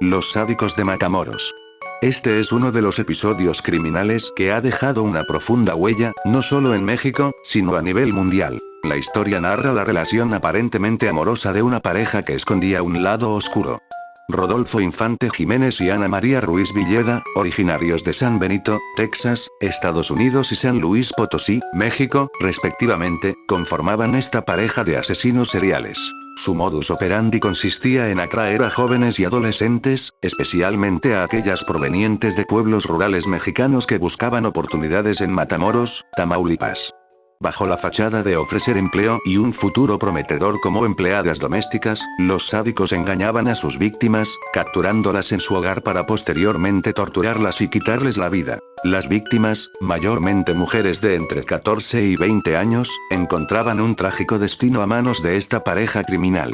Los sádicos de Matamoros. Este es uno de los episodios criminales que ha dejado una profunda huella, no solo en México, sino a nivel mundial. La historia narra la relación aparentemente amorosa de una pareja que escondía un lado oscuro. Rodolfo Infante Jiménez y Ana María Ruiz Villeda, originarios de San Benito, Texas, Estados Unidos y San Luis Potosí, México, respectivamente, conformaban esta pareja de asesinos seriales. Su modus operandi consistía en atraer a jóvenes y adolescentes, especialmente a aquellas provenientes de pueblos rurales mexicanos que buscaban oportunidades en Matamoros, Tamaulipas. Bajo la fachada de ofrecer empleo y un futuro prometedor como empleadas domésticas, los sádicos engañaban a sus víctimas, capturándolas en su hogar para posteriormente torturarlas y quitarles la vida. Las víctimas, mayormente mujeres de entre 14 y 20 años, encontraban un trágico destino a manos de esta pareja criminal.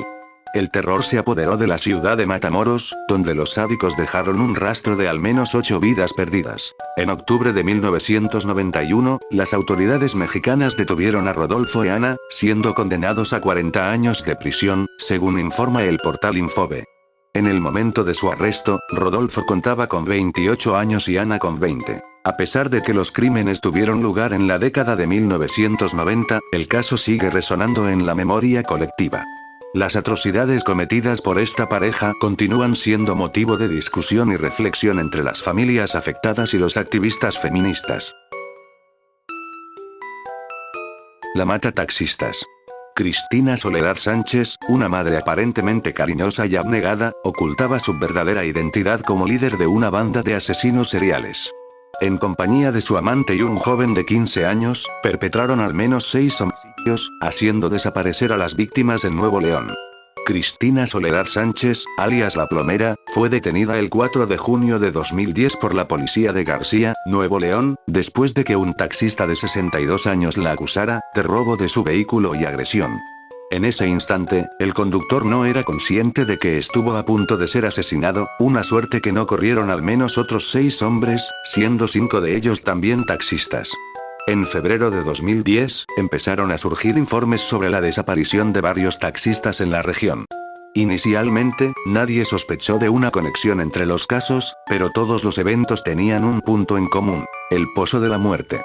El terror se apoderó de la ciudad de Matamoros, donde los sádicos dejaron un rastro de al menos 8 vidas perdidas. En octubre de 1991, las autoridades mexicanas detuvieron a Rodolfo y Ana, siendo condenados a 40 años de prisión, según informa el portal Infobe. En el momento de su arresto, Rodolfo contaba con 28 años y Ana con 20. A pesar de que los crímenes tuvieron lugar en la década de 1990, el caso sigue resonando en la memoria colectiva. Las atrocidades cometidas por esta pareja continúan siendo motivo de discusión y reflexión entre las familias afectadas y los activistas feministas. La mata taxistas. Cristina Soledad Sánchez, una madre aparentemente cariñosa y abnegada, ocultaba su verdadera identidad como líder de una banda de asesinos seriales. En compañía de su amante y un joven de 15 años, perpetraron al menos 6 homicidios, haciendo desaparecer a las víctimas en Nuevo León. Cristina Soledad Sánchez, alias La Plomera, fue detenida el 4 de junio de 2010 por la policía de García, Nuevo León, después de que un taxista de 62 años la acusara de robo de su vehículo y agresión. En ese instante, el conductor no era consciente de que estuvo a punto de ser asesinado, una suerte que no corrieron al menos otros 6 hombres, siendo 5 de ellos también taxistas. En febrero de 2010, empezaron a surgir informes sobre la desaparición de varios taxistas en la región. Inicialmente, nadie sospechó de una conexión entre los casos, pero todos los eventos tenían un punto en común: el pozo de la muerte.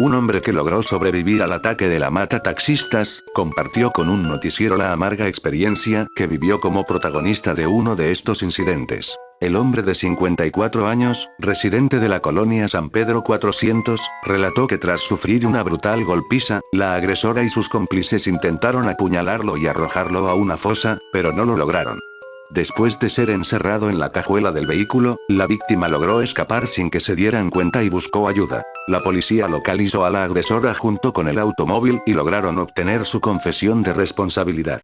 Un hombre que logró sobrevivir al ataque de la mata taxistas, compartió con un noticiero la amarga experiencia que vivió como protagonista de uno de estos incidentes. El hombre de 54 años, residente de la colonia San Pedro 400, relató que tras sufrir una brutal golpiza, la agresora y sus cómplices intentaron apuñalarlo y arrojarlo a una fosa, pero no lo lograron. Después de ser encerrado en la cajuela del vehículo, la víctima logró escapar sin que se dieran cuenta y buscó ayuda. La policía localizó a la agresora junto con el automóvil y lograron obtener su confesión de responsabilidad.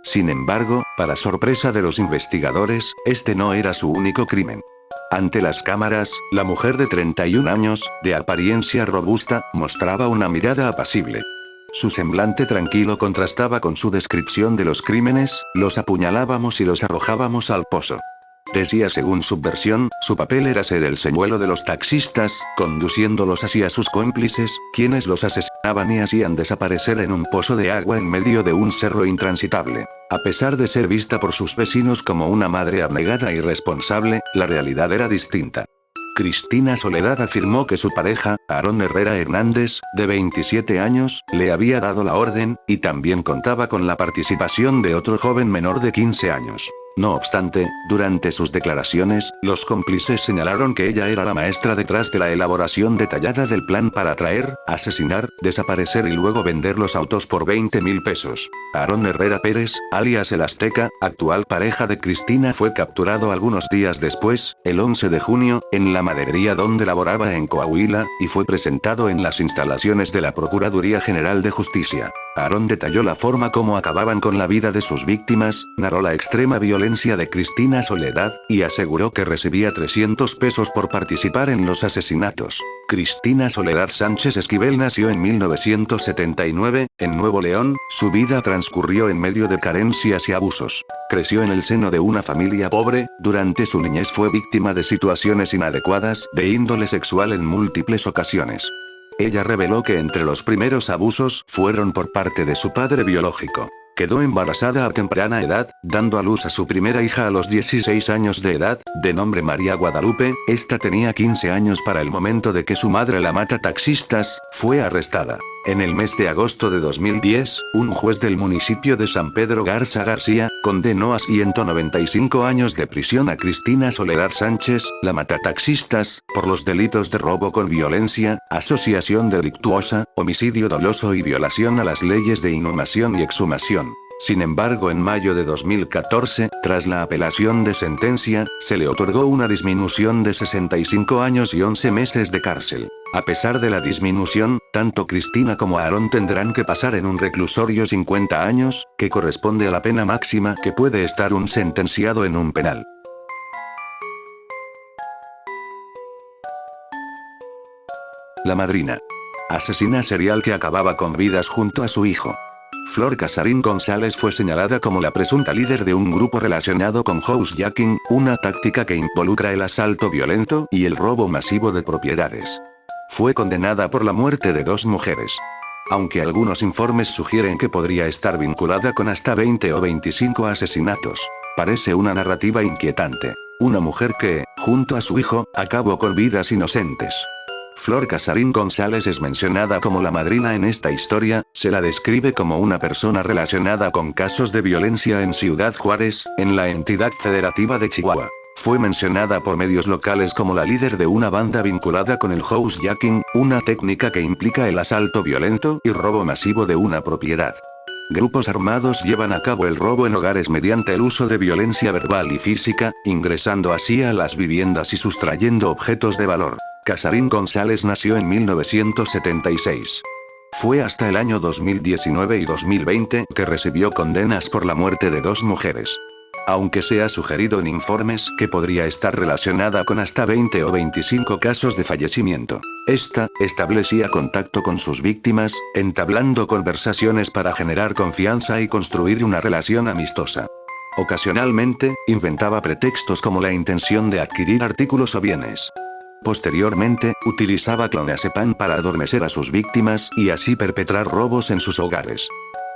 Sin embargo, para sorpresa de los investigadores, este no era su único crimen. Ante las cámaras, la mujer de 31 años, de apariencia robusta, mostraba una mirada apacible. Su semblante tranquilo contrastaba con su descripción de los crímenes: los apuñalábamos y los arrojábamos al pozo. Decía, según su versión, su papel era ser el señuelo de los taxistas, conduciéndolos hacia sus cómplices, quienes los asesinaban y hacían desaparecer en un pozo de agua en medio de un cerro intransitable. A pesar de ser vista por sus vecinos como una madre abnegada y responsable, la realidad era distinta. Cristina Soledad afirmó que su pareja, Aarón Herrera Hernández, de 27 años, le había dado la orden, y también contaba con la participación de otro joven menor de 15 años. No obstante, durante sus declaraciones, los cómplices señalaron que ella era la maestra detrás de la elaboración detallada del plan para atraer, asesinar, desaparecer y luego vender los autos por 20,000 pesos. Aarón Herrera Pérez, alias El Azteca, actual pareja de Cristina, fue capturado algunos días después, el 11 de junio, en la maderería donde laboraba en Coahuila, y fue presentado en las instalaciones de la Procuraduría General de Justicia. Aarón detalló la forma como acababan con la vida de sus víctimas, narró la extrema violencia de Cristina Soledad, y aseguró que recibía 300 pesos por participar en los asesinatos. Cristina Soledad Sánchez Esquivel nació en 1979, en Nuevo León. Su vida transcurrió en medio de carencias y abusos. Creció en el seno de una familia pobre. Durante su niñez fue víctima de situaciones inadecuadas, de índole sexual en múltiples ocasiones. Ella reveló que entre los primeros abusos fueron por parte de su padre biológico. Quedó embarazada a temprana edad, dando a luz a su primera hija a los 16 años de edad, de nombre María Guadalupe. Esta tenía 15 años para el momento de que su madre, la mata taxistas, fue arrestada. En el mes de agosto de 2010, un juez del municipio de San Pedro Garza García, condenó a 195 años de prisión a Cristina Soledad Sánchez, la matataxistas, por los delitos de robo con violencia, asociación delictuosa, homicidio doloso y violación a las leyes de inhumación y exhumación. Sin embargo, en mayo de 2014, tras la apelación de sentencia, se le otorgó una disminución de 65 años y 11 meses de cárcel. A pesar de la disminución, tanto Cristina como Aarón tendrán que pasar en un reclusorio 50 años, que corresponde a la pena máxima que puede estar un sentenciado en un penal. La madrina. Asesina serial que acababa con vidas junto a su hijo. Flor Casarín González fue señalada como la presunta líder de un grupo relacionado con housejacking, una táctica que involucra el asalto violento y el robo masivo de propiedades. Fue condenada por la muerte de 2 mujeres. Aunque algunos informes sugieren que podría estar vinculada con hasta 20 o 25 asesinatos. Parece una narrativa inquietante. Una mujer que, junto a su hijo, acabó con vidas inocentes. Flor Casarín González es mencionada como la madrina en esta historia. Se la describe como una persona relacionada con casos de violencia en Ciudad Juárez, en la entidad federativa de Chihuahua. Fue mencionada por medios locales como la líder de una banda vinculada con el housejacking, una técnica que implica el asalto violento y robo masivo de una propiedad. Grupos armados llevan a cabo el robo en hogares mediante el uso de violencia verbal y física, ingresando así a las viviendas y sustrayendo objetos de valor. Casarín González nació en 1976. Fue hasta el año 2019 y 2020 que recibió condenas por la muerte de 2 mujeres. Aunque se ha sugerido en informes que podría estar relacionada con hasta 20 o 25 casos de fallecimiento. Esta establecía contacto con sus víctimas, entablando conversaciones para generar confianza y construir una relación amistosa. Ocasionalmente, inventaba pretextos como la intención de adquirir artículos o bienes. Posteriormente, utilizaba clonazepam para adormecer a sus víctimas y así perpetrar robos en sus hogares.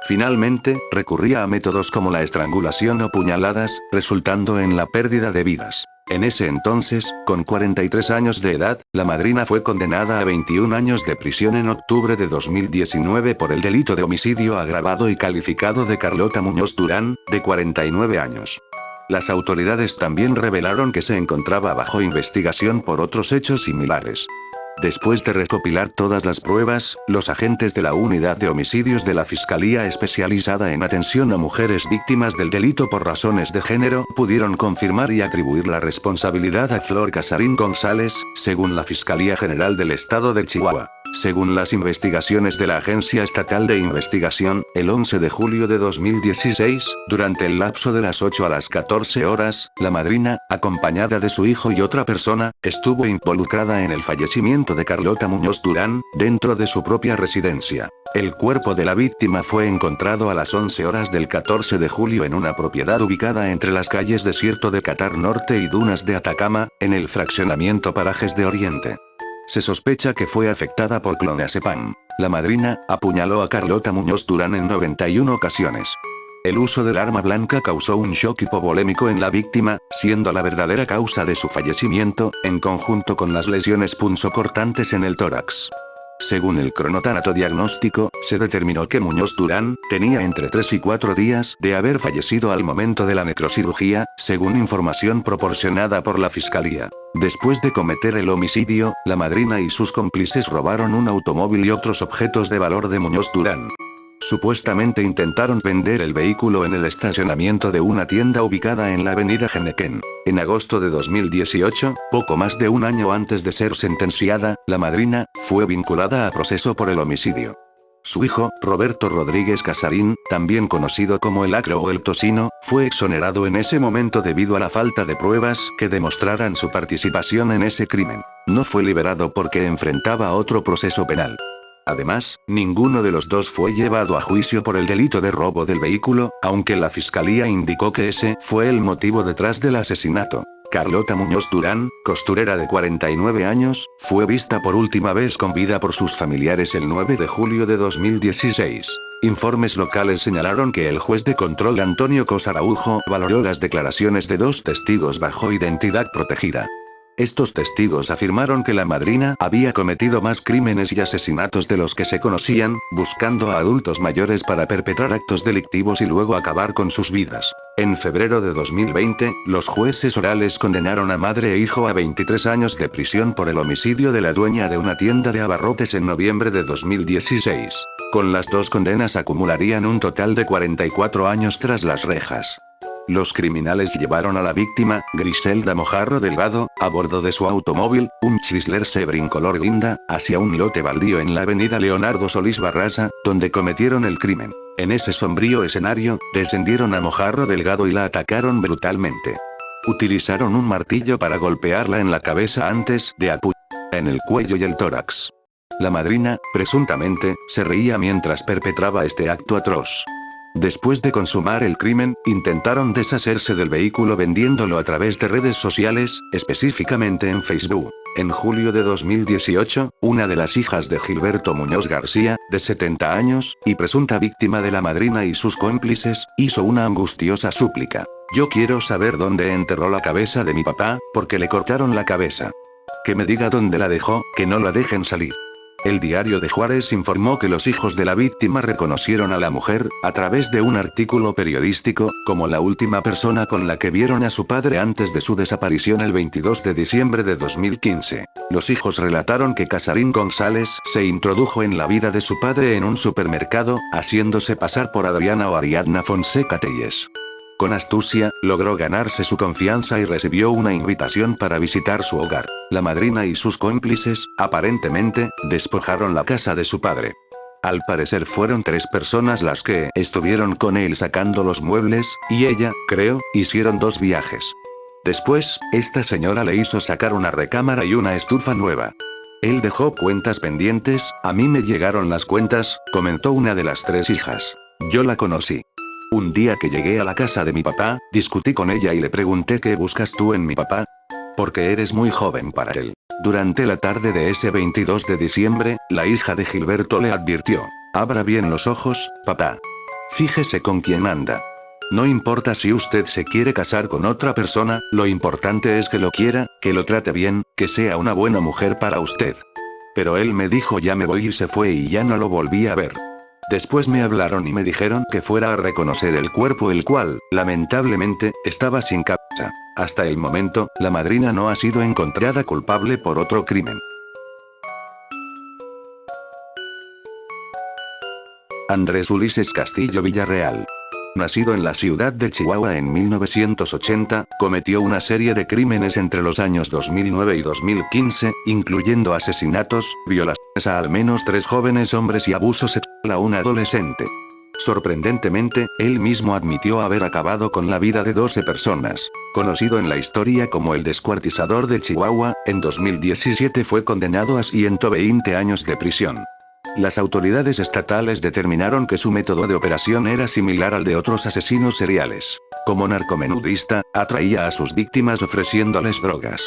Finalmente, recurría a métodos como la estrangulación o puñaladas, resultando en la pérdida de vidas. En ese entonces, con 43 años de edad, la madrina fue condenada a 21 años de prisión en octubre de 2019 por el delito de homicidio agravado y calificado de Carlota Muñoz Durán, de 49 años. Las autoridades también revelaron que se encontraba bajo investigación por otros hechos similares. Después de recopilar todas las pruebas, los agentes de la Unidad de Homicidios de la Fiscalía Especializada en Atención a Mujeres Víctimas del Delito por Razones de Género pudieron confirmar y atribuir la responsabilidad a Flor Casarín González, según la Fiscalía General del Estado de Chihuahua. Según las investigaciones de la Agencia Estatal de Investigación, el 11 de julio de 2016, durante el lapso de las 8 a las 14 horas, la madrina, acompañada de su hijo y otra persona, estuvo involucrada en el fallecimiento de Carlota Muñoz Durán, dentro de su propia residencia. El cuerpo de la víctima fue encontrado a las 11 horas del 14 de julio en una propiedad ubicada entre las calles Desierto de Catar Norte y Dunas de Atacama, en el fraccionamiento Parajes de Oriente. Se sospecha que fue afectada por clonazepam. La madrina apuñaló a Carlota Muñoz Durán en 91 ocasiones. El uso del arma blanca causó un shock hipovolémico en la víctima, siendo la verdadera causa de su fallecimiento, en conjunto con las lesiones punzocortantes en el tórax. Según el cronotanato diagnóstico, se determinó que Muñoz Durán tenía entre 3 y 4 días de haber fallecido al momento de la necrocirugía, según información proporcionada por la fiscalía. Después de cometer el homicidio, la madrina y sus cómplices robaron un automóvil y otros objetos de valor de Muñoz Durán. Supuestamente intentaron vender el vehículo en el estacionamiento de una tienda ubicada en la avenida Genequén. En agosto de 2018, poco más de un año antes de ser sentenciada, la madrina fue vinculada a proceso por el homicidio. Su hijo, Roberto Rodríguez Casarín, también conocido como el Acro o el Tocino, fue exonerado en ese momento debido a la falta de pruebas que demostraran su participación en ese crimen. No fue liberado porque enfrentaba otro proceso penal. Además, ninguno de los dos fue llevado a juicio por el delito de robo del vehículo, aunque la fiscalía indicó que ese fue el motivo detrás del asesinato. Carlota Muñoz Durán, costurera de 49 años, fue vista por última vez con vida por sus familiares el 9 de julio de 2016. Informes locales señalaron que el juez de control Antonio Cos Araujo valoró las declaraciones de 2 testigos bajo identidad protegida. Estos testigos afirmaron que la madrina había cometido más crímenes y asesinatos de los que se conocían, buscando a adultos mayores para perpetrar actos delictivos y luego acabar con sus vidas. En febrero de 2020, los jueces orales condenaron a madre e hijo a 23 años de prisión por el homicidio de la dueña de una tienda de abarrotes en noviembre de 2016. Con las 2 condenas acumularían un total de 44 años tras las rejas. Los criminales llevaron a la víctima, Griselda Mojarro Delgado, a bordo de su automóvil, un Chrysler Sebring color guinda, hacia un lote baldío en la avenida Leonardo Solís Barraza, donde cometieron el crimen. En ese sombrío escenario, descendieron a Mojarro Delgado y la atacaron brutalmente. Utilizaron un martillo para golpearla en la cabeza antes de apuñalarla en el cuello y el tórax. La madrina, presuntamente, se reía mientras perpetraba este acto atroz. Después de consumar el crimen, intentaron deshacerse del vehículo vendiéndolo a través de redes sociales, específicamente en Facebook. En julio de 2018, una de las hijas de Gilberto Muñoz García, de 70 años, y presunta víctima de la madrina y sus cómplices, hizo una angustiosa súplica. Yo quiero saber dónde enterró la cabeza de mi papá, porque le cortaron la cabeza. Que me diga dónde la dejó, que no la dejen salir. El Diario de Juárez informó que los hijos de la víctima reconocieron a la mujer, a través de un artículo periodístico, como la última persona con la que vieron a su padre antes de su desaparición el 22 de diciembre de 2015. Los hijos relataron que Casarín González se introdujo en la vida de su padre en un supermercado, haciéndose pasar por Adriana o Ariadna Fonseca Telles. Con astucia, logró ganarse su confianza y recibió una invitación para visitar su hogar. La madrina y sus cómplices, aparentemente, despojaron la casa de su padre. Al parecer fueron 3 personas las que estuvieron con él sacando los muebles, y ella, creo, hicieron 2 viajes. Después, esta señora le hizo sacar una recámara y una estufa nueva. Él dejó cuentas pendientes, a mí me llegaron las cuentas, comentó una de las 3 hijas. Yo la conocí. Un día que llegué a la casa de mi papá, discutí con ella y le pregunté ¿qué buscas tú en mi papá? Porque eres muy joven para él. Durante la tarde de ese 22 de diciembre, la hija de Gilberto le advirtió. Abra bien los ojos, papá. Fíjese con quién anda. No importa si usted se quiere casar con otra persona, lo importante es que lo quiera, que lo trate bien, que sea una buena mujer para usted. Pero él me dijo ya me voy y se fue y ya no lo volví a ver. Después me hablaron y me dijeron que fuera a reconocer el cuerpo el cual, lamentablemente, estaba sin cabeza. Hasta el momento, la madrina no ha sido encontrada culpable por otro crimen. Andrés Ulises Castillo Villarreal. Nacido en la ciudad de Chihuahua en 1980, cometió una serie de crímenes entre los años 2009 y 2015, incluyendo asesinatos, violaciones a al menos 3 jóvenes hombres y abuso sexual a un adolescente. Sorprendentemente, él mismo admitió haber acabado con la vida de 12 personas. Conocido en la historia como el descuartizador de Chihuahua, en 2017 fue condenado a 120 años de prisión. Las autoridades estatales determinaron que su método de operación era similar al de otros asesinos seriales. Como narcomenudista, atraía a sus víctimas ofreciéndoles drogas.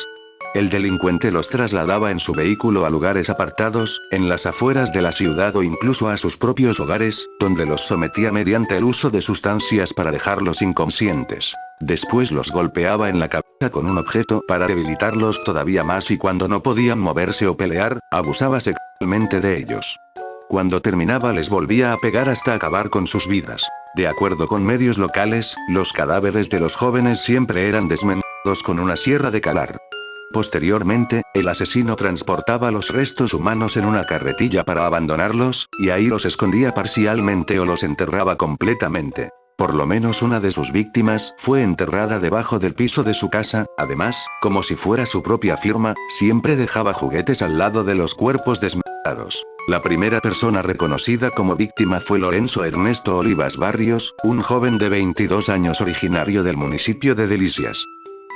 El delincuente los trasladaba en su vehículo a lugares apartados, en las afueras de la ciudad o incluso a sus propios hogares, donde los sometía mediante el uso de sustancias para dejarlos inconscientes. Después los golpeaba en la cabeza con un objeto para debilitarlos todavía más y cuando no podían moverse o pelear, abusaba sexualmente de ellos. Cuando terminaba les volvía a pegar hasta acabar con sus vidas. De acuerdo con medios locales, los cadáveres de los jóvenes siempre eran desmembrados con una sierra de calar. Posteriormente, el asesino transportaba los restos humanos en una carretilla para abandonarlos, y ahí los escondía parcialmente o los enterraba completamente. Por lo menos una de sus víctimas fue enterrada debajo del piso de su casa, además, como si fuera su propia firma, siempre dejaba juguetes al lado de los cuerpos desmembrados. La primera persona reconocida como víctima fue Lorenzo Ernesto Olivas Barrios, un joven de 22 años originario del municipio de Delicias.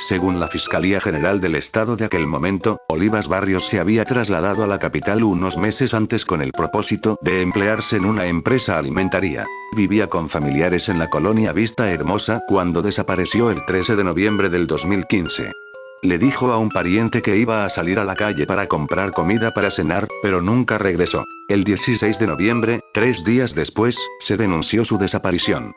Según la Fiscalía General del Estado de aquel momento, Olivas Barrios se había trasladado a la capital unos meses antes con el propósito de emplearse en una empresa alimentaria. Vivía con familiares en la colonia Vista Hermosa cuando desapareció el 13 de noviembre del 2015. Le dijo a un pariente que iba a salir a la calle para comprar comida para cenar, pero nunca regresó. El 16 de noviembre, 3 días después, se denunció su desaparición.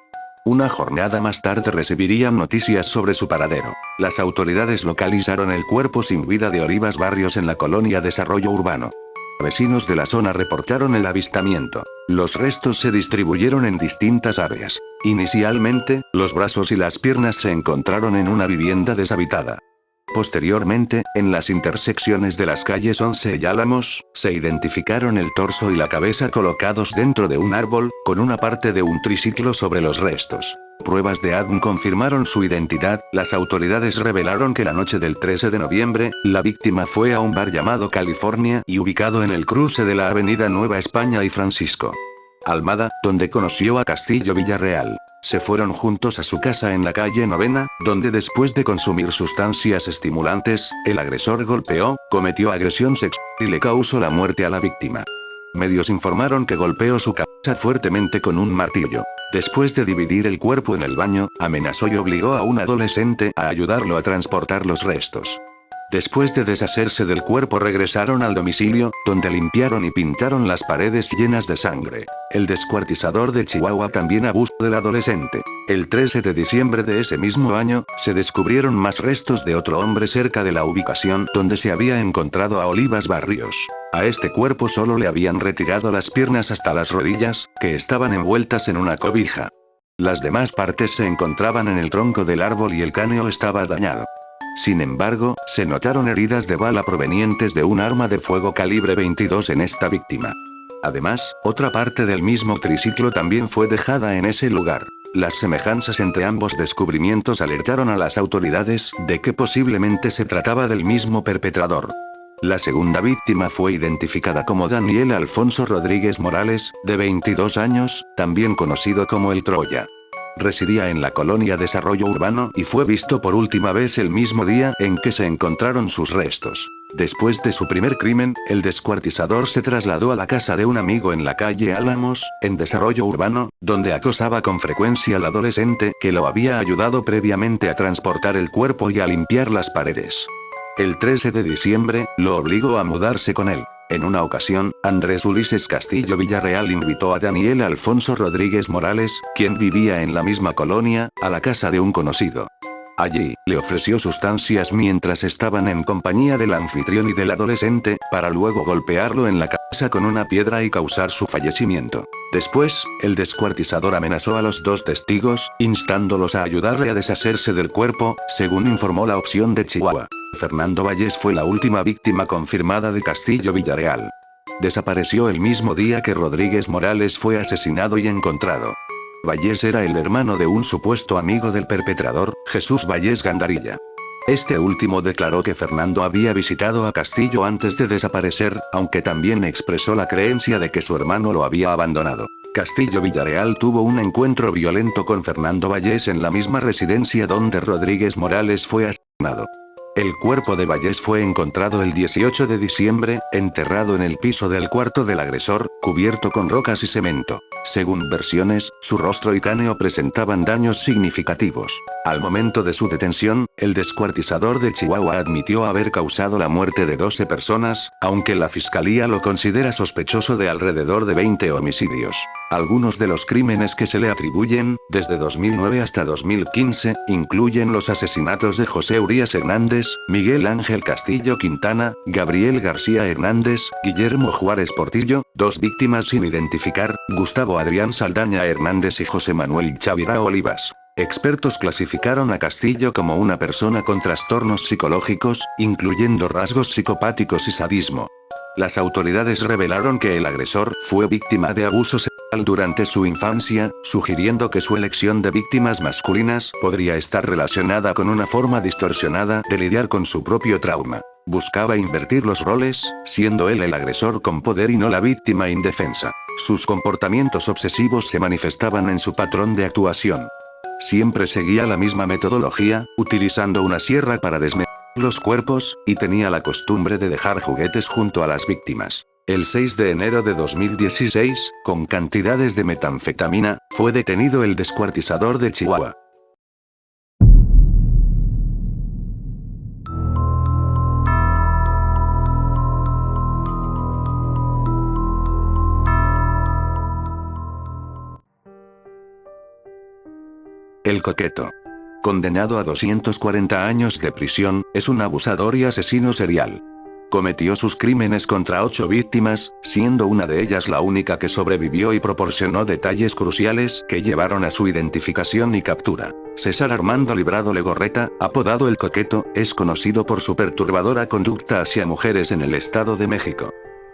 Una jornada más tarde recibirían noticias sobre su paradero. Las autoridades localizaron el cuerpo sin vida de Olivas Barrios en la colonia Desarrollo Urbano. Vecinos de la zona reportaron el avistamiento. Los restos se distribuyeron en distintas áreas. Inicialmente, los brazos y las piernas se encontraron en una vivienda deshabitada. Posteriormente, en las intersecciones de las calles 11 y Álamos, se identificaron el torso y la cabeza colocados dentro de un árbol, con una parte de un triciclo sobre los restos. Pruebas de ADN confirmaron su identidad. Las autoridades revelaron que la noche del 13 de noviembre, la víctima fue a un bar llamado California y ubicado en el cruce de la avenida Nueva España y Francisco Almada, donde conoció a Castillo Villarreal. Se fueron juntos a su casa en la calle Novena, donde después de consumir sustancias estimulantes, el agresor golpeó, cometió agresión sexual y le causó la muerte a la víctima. Medios informaron que golpeó su cabeza fuertemente con un martillo. Después de dividir el cuerpo en el baño, amenazó y obligó a un adolescente a ayudarlo a transportar los restos. Después de deshacerse del cuerpo regresaron al domicilio, donde limpiaron y pintaron las paredes llenas de sangre. El descuartizador de Chihuahua también abusó del adolescente. El 13 de diciembre de ese mismo año, se descubrieron más restos de otro hombre cerca de la ubicación donde se había encontrado a Olivas Barrios. A este cuerpo solo le habían retirado las piernas hasta las rodillas, que estaban envueltas en una cobija. Las demás partes se encontraban en el tronco del árbol y el cráneo estaba dañado. Sin embargo, se notaron heridas de bala provenientes de un arma de fuego calibre 22 en esta víctima. Además, otra parte del mismo triciclo también fue dejada en ese lugar. Las semejanzas entre ambos descubrimientos alertaron a las autoridades de que posiblemente se trataba del mismo perpetrador. La segunda víctima fue identificada como Daniel Alfonso Rodríguez Morales, de 22 años, también conocido como el Troya. Residía en la colonia Desarrollo Urbano y fue visto por última vez el mismo día en que se encontraron sus restos. Después de su primer crimen, el descuartizador se trasladó a la casa de un amigo en la calle Álamos, en Desarrollo Urbano, donde acosaba con frecuencia al adolescente que lo había ayudado previamente a transportar el cuerpo y a limpiar las paredes. El 13 de diciembre, lo obligó a mudarse con él. En una ocasión, Andrés Ulises Castillo Villarreal invitó a Daniel Alfonso Rodríguez Morales, quien vivía en la misma colonia, a la casa de un conocido. Allí, le ofreció sustancias mientras estaban en compañía del anfitrión y del adolescente, para luego golpearlo en la cabeza con una piedra y causar su fallecimiento. Después, el descuartizador amenazó a los dos testigos, instándolos a ayudarle a deshacerse del cuerpo, según informó la opción de Chihuahua. Fernando Vallés fue la última víctima confirmada de Castillo Villarreal. Desapareció el mismo día que Rodríguez Morales fue asesinado y encontrado. Vallés era el hermano de un supuesto amigo del perpetrador, Jesús Vallés Gandarilla. Este último declaró que Fernando había visitado a Castillo antes de desaparecer, aunque también expresó la creencia de que su hermano lo había abandonado. Castillo Villarreal tuvo un encuentro violento con Fernando Vallés en la misma residencia donde Rodríguez Morales fue asesinado. El cuerpo de Vallés fue encontrado el 18 de diciembre, enterrado en el piso del cuarto del agresor, cubierto con rocas y cemento. Según versiones, su rostro y cráneo presentaban daños significativos. Al momento de su detención, el descuartizador de Chihuahua admitió haber causado la muerte de 12 personas, aunque la fiscalía lo considera sospechoso de alrededor de 20 homicidios. Algunos de los crímenes que se le atribuyen, desde 2009 hasta 2015, incluyen los asesinatos de José Urías Hernández, Miguel Ángel Castillo Quintana, Gabriel García Hernández, Guillermo Juárez Portillo, 2 víctimas sin identificar, Gustavo Adrián Saldaña Hernández y José Manuel Chavira Olivas. Expertos clasificaron a Castillo como una persona con trastornos psicológicos, incluyendo rasgos psicopáticos y sadismo. Las autoridades revelaron que el agresor fue víctima de abuso sexual durante su infancia, sugiriendo que su elección de víctimas masculinas podría estar relacionada con una forma distorsionada de lidiar con su propio trauma. Buscaba invertir los roles, siendo él el agresor con poder y no la víctima indefensa. Sus comportamientos obsesivos se manifestaban en su patrón de actuación. Siempre seguía la misma metodología, utilizando una sierra para desmembrar los cuerpos, y tenía la costumbre de dejar juguetes junto a las víctimas. El 6 de enero de 2016, con cantidades de metanfetamina, fue detenido el descuartizador de Chihuahua. Coqueto. Condenado a 240 años de prisión, es un abusador y asesino serial. Cometió sus crímenes contra 8 víctimas, siendo una de ellas la única que sobrevivió y proporcionó detalles cruciales que llevaron a su identificación y captura. César Armando Librado Legorreta, apodado El Coqueto, es conocido por su perturbadora conducta hacia mujeres en el Estado de México.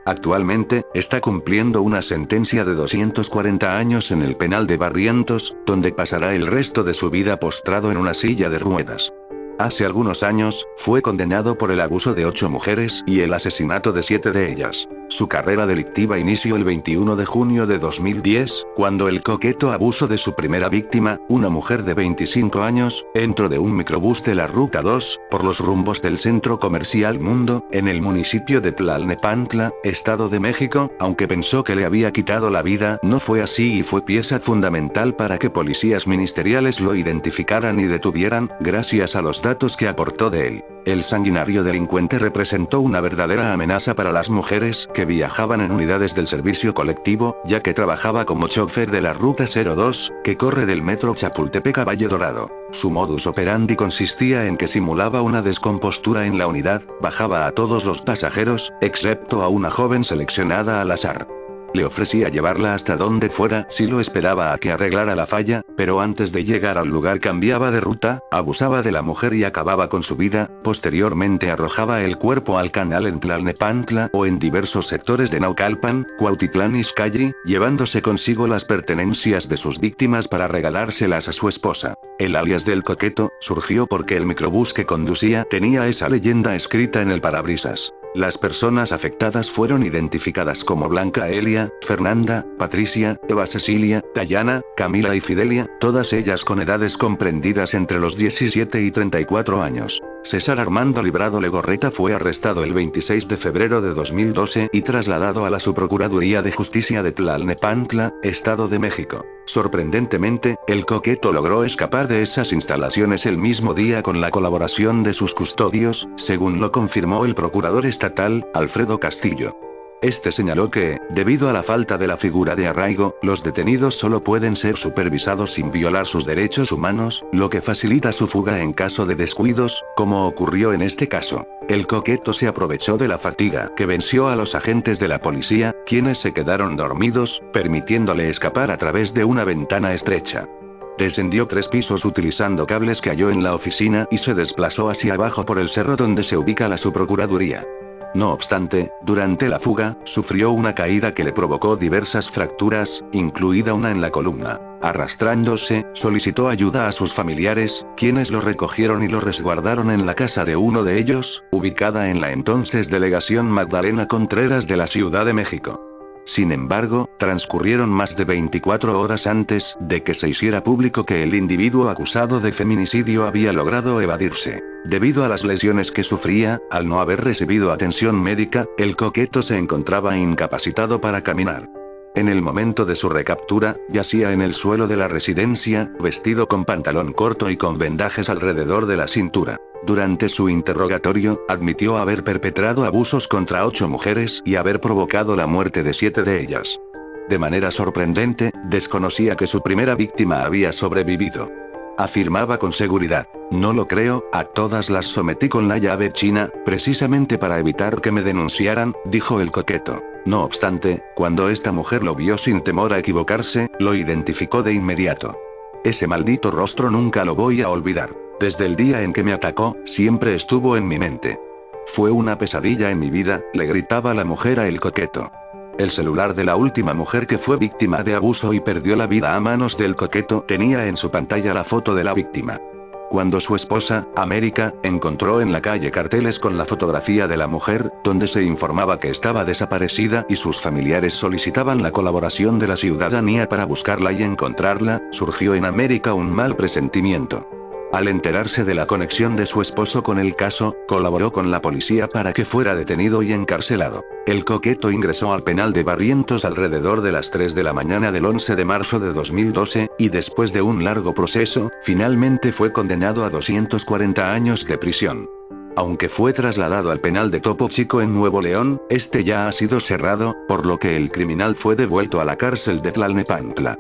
Actualmente, está cumpliendo una sentencia de 240 años en el penal de Barrientos, donde pasará el resto de su vida postrado en una silla de ruedas. Hace algunos años, fue condenado por el abuso de 8 mujeres y el asesinato de 7 de ellas. Su carrera delictiva inició el 21 de junio de 2010, cuando El Coqueto abusó de su primera víctima, una mujer de 25 años, dentro de un microbús de la Ruta 2, por los rumbos del Centro Comercial Mundo, en el municipio de Tlalnepantla, Estado de México. Aunque pensó que le había quitado la vida, no fue así y fue pieza fundamental para que policías ministeriales lo identificaran y detuvieran, gracias a los datos que aportó de él. El sanguinario delincuente representó una verdadera amenaza para las mujeres que viajaban en unidades del servicio colectivo, ya que trabajaba como chofer de la Ruta 02, que corre del metro Chapultepec a Valle Dorado. Su modus operandi consistía en que simulaba una descompostura en la unidad, bajaba a todos los pasajeros, excepto a una joven seleccionada al azar. Le ofrecía llevarla hasta donde fuera si lo esperaba a que arreglara la falla, pero antes de llegar al lugar cambiaba de ruta, abusaba de la mujer y acababa con su vida. Posteriormente arrojaba el cuerpo al canal en Tlalnepantla o en diversos sectores de Naucalpan, Cuautitlán Izcalli, llevándose consigo las pertenencias de sus víctimas para regalárselas a su esposa. El alias del Coqueto surgió porque el microbús que conducía tenía esa leyenda escrita en el parabrisas. Las personas afectadas fueron identificadas como Blanca Elia, Fernanda, Patricia, Eva Cecilia, Dayana, Camila y Fidelia, todas ellas con edades comprendidas entre los 17 y 34 años. César Armando Librado Legorreta fue arrestado el 26 de febrero de 2012 y trasladado a la Subprocuraduría de Justicia de Tlalnepantla, Estado de México. Sorprendentemente, El Coqueto logró escapar de esas instalaciones el mismo día con la colaboración de sus custodios, según lo confirmó el procurador estatal, Alfredo Castillo. Este señaló que, debido a la falta de la figura de arraigo, los detenidos solo pueden ser supervisados sin violar sus derechos humanos, lo que facilita su fuga en caso de descuidos, como ocurrió en este caso. El Coqueto se aprovechó de la fatiga que venció a los agentes de la policía, quienes se quedaron dormidos, permitiéndole escapar a través de una ventana estrecha. Descendió 3 pisos utilizando cables que halló en la oficina y se desplazó hacia abajo por el cerro donde se ubica la subprocuraduría. No obstante, durante la fuga, sufrió una caída que le provocó diversas fracturas, incluida una en la columna. Arrastrándose, solicitó ayuda a sus familiares, quienes lo recogieron y lo resguardaron en la casa de uno de ellos, ubicada en la entonces Delegación Magdalena Contreras de la Ciudad de México. Sin embargo, transcurrieron más de 24 horas antes de que se hiciera público que el individuo acusado de feminicidio había logrado evadirse. Debido a las lesiones que sufría, al no haber recibido atención médica, El Coqueto se encontraba incapacitado para caminar. En el momento de su recaptura, yacía en el suelo de la residencia, vestido con pantalón corto y con vendajes alrededor de la cintura. Durante su interrogatorio, admitió haber perpetrado abusos contra 8 mujeres y haber provocado la muerte de 7 de ellas. De manera sorprendente, desconocía que su primera víctima había sobrevivido. Afirmaba con seguridad: "No lo creo, a todas las sometí con la llave china, precisamente para evitar que me denunciaran", dijo El Coqueto. No obstante, cuando esta mujer lo vio sin temor a equivocarse, lo identificó de inmediato. "Ese maldito rostro nunca lo voy a olvidar. Desde el día en que me atacó, siempre estuvo en mi mente. Fue una pesadilla en mi vida", le gritaba la mujer a El Coqueto. El celular de la última mujer que fue víctima de abuso y perdió la vida a manos del Coqueto tenía en su pantalla la foto de la víctima. Cuando su esposa, América, encontró en la calle carteles con la fotografía de la mujer, donde se informaba que estaba desaparecida y sus familiares solicitaban la colaboración de la ciudadanía para buscarla y encontrarla, surgió en América un mal presentimiento. Al enterarse de la conexión de su esposo con el caso, colaboró con la policía para que fuera detenido y encarcelado. El Coqueto ingresó al penal de Barrientos alrededor de las 3 de la mañana del 11 de marzo de 2012, y después de un largo proceso, finalmente fue condenado a 240 años de prisión. Aunque fue trasladado al penal de Topo Chico en Nuevo León, este ya ha sido cerrado, por lo que el criminal fue devuelto a la cárcel de Tlalnepantla.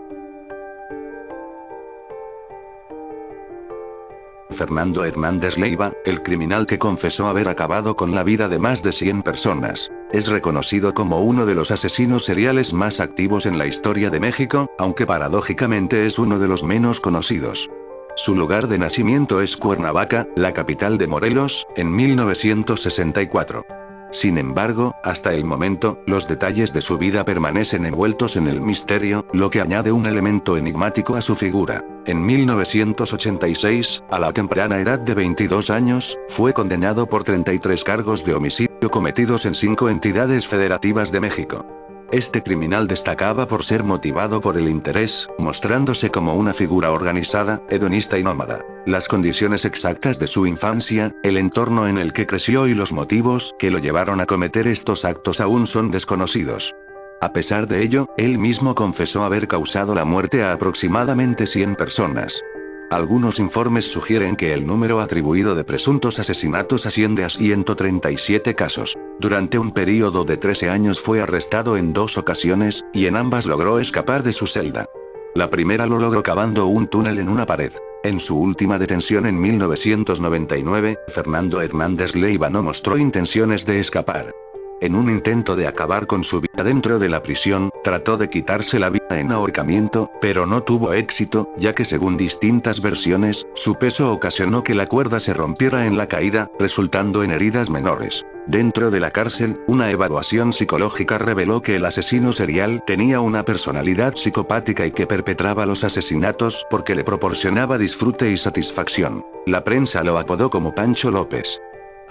Fernando Hernández Leiva, el criminal que confesó haber acabado con la vida de más de 100 personas, es reconocido como uno de los asesinos seriales más activos en la historia de México, aunque paradójicamente es uno de los menos conocidos. Su lugar de nacimiento es Cuernavaca, la capital de Morelos, en 1964. Sin embargo, hasta el momento, los detalles de su vida permanecen envueltos en el misterio, lo que añade un elemento enigmático a su figura. En 1986, a la temprana edad de 22 años, fue condenado por 33 cargos de homicidio cometidos en 5 entidades federativas de México. Este criminal destacaba por ser motivado por el interés, mostrándose como una figura organizada, hedonista y nómada. Las condiciones exactas de su infancia, el entorno en el que creció y los motivos que lo llevaron a cometer estos actos aún son desconocidos. A pesar de ello, él mismo confesó haber causado la muerte a aproximadamente 100 personas. Algunos informes sugieren que el número atribuido de presuntos asesinatos asciende a 137 casos. Durante un período de 13 años fue arrestado en 2 ocasiones, y en ambas logró escapar de su celda. La primera lo logró cavando un túnel en una pared. En su última detención en 1999, Fernando Hernández Leiva no mostró intenciones de escapar. En un intento de acabar con su vida dentro de la prisión, trató de quitarse la vida en ahorcamiento, pero no tuvo éxito, ya que según distintas versiones, su peso ocasionó que la cuerda se rompiera en la caída, resultando en heridas menores. Dentro de la cárcel, una evaluación psicológica reveló que el asesino serial tenía una personalidad psicopática y que perpetraba los asesinatos porque le proporcionaba disfrute y satisfacción. La prensa lo apodó como Pancho López.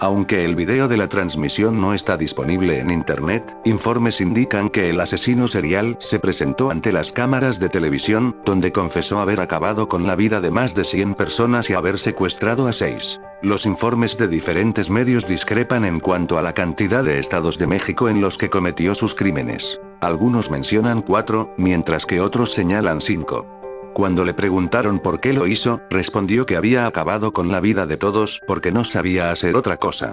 Aunque el video de la transmisión no está disponible en internet, informes indican que el asesino serial se presentó ante las cámaras de televisión, donde confesó haber acabado con la vida de más de 100 personas y haber secuestrado a 6. Los informes de diferentes medios discrepan en cuanto a la cantidad de estados de México en los que cometió sus crímenes. Algunos mencionan 4, mientras que otros señalan 5. Cuando le preguntaron por qué lo hizo, respondió que había acabado con la vida de todos porque no sabía hacer otra cosa.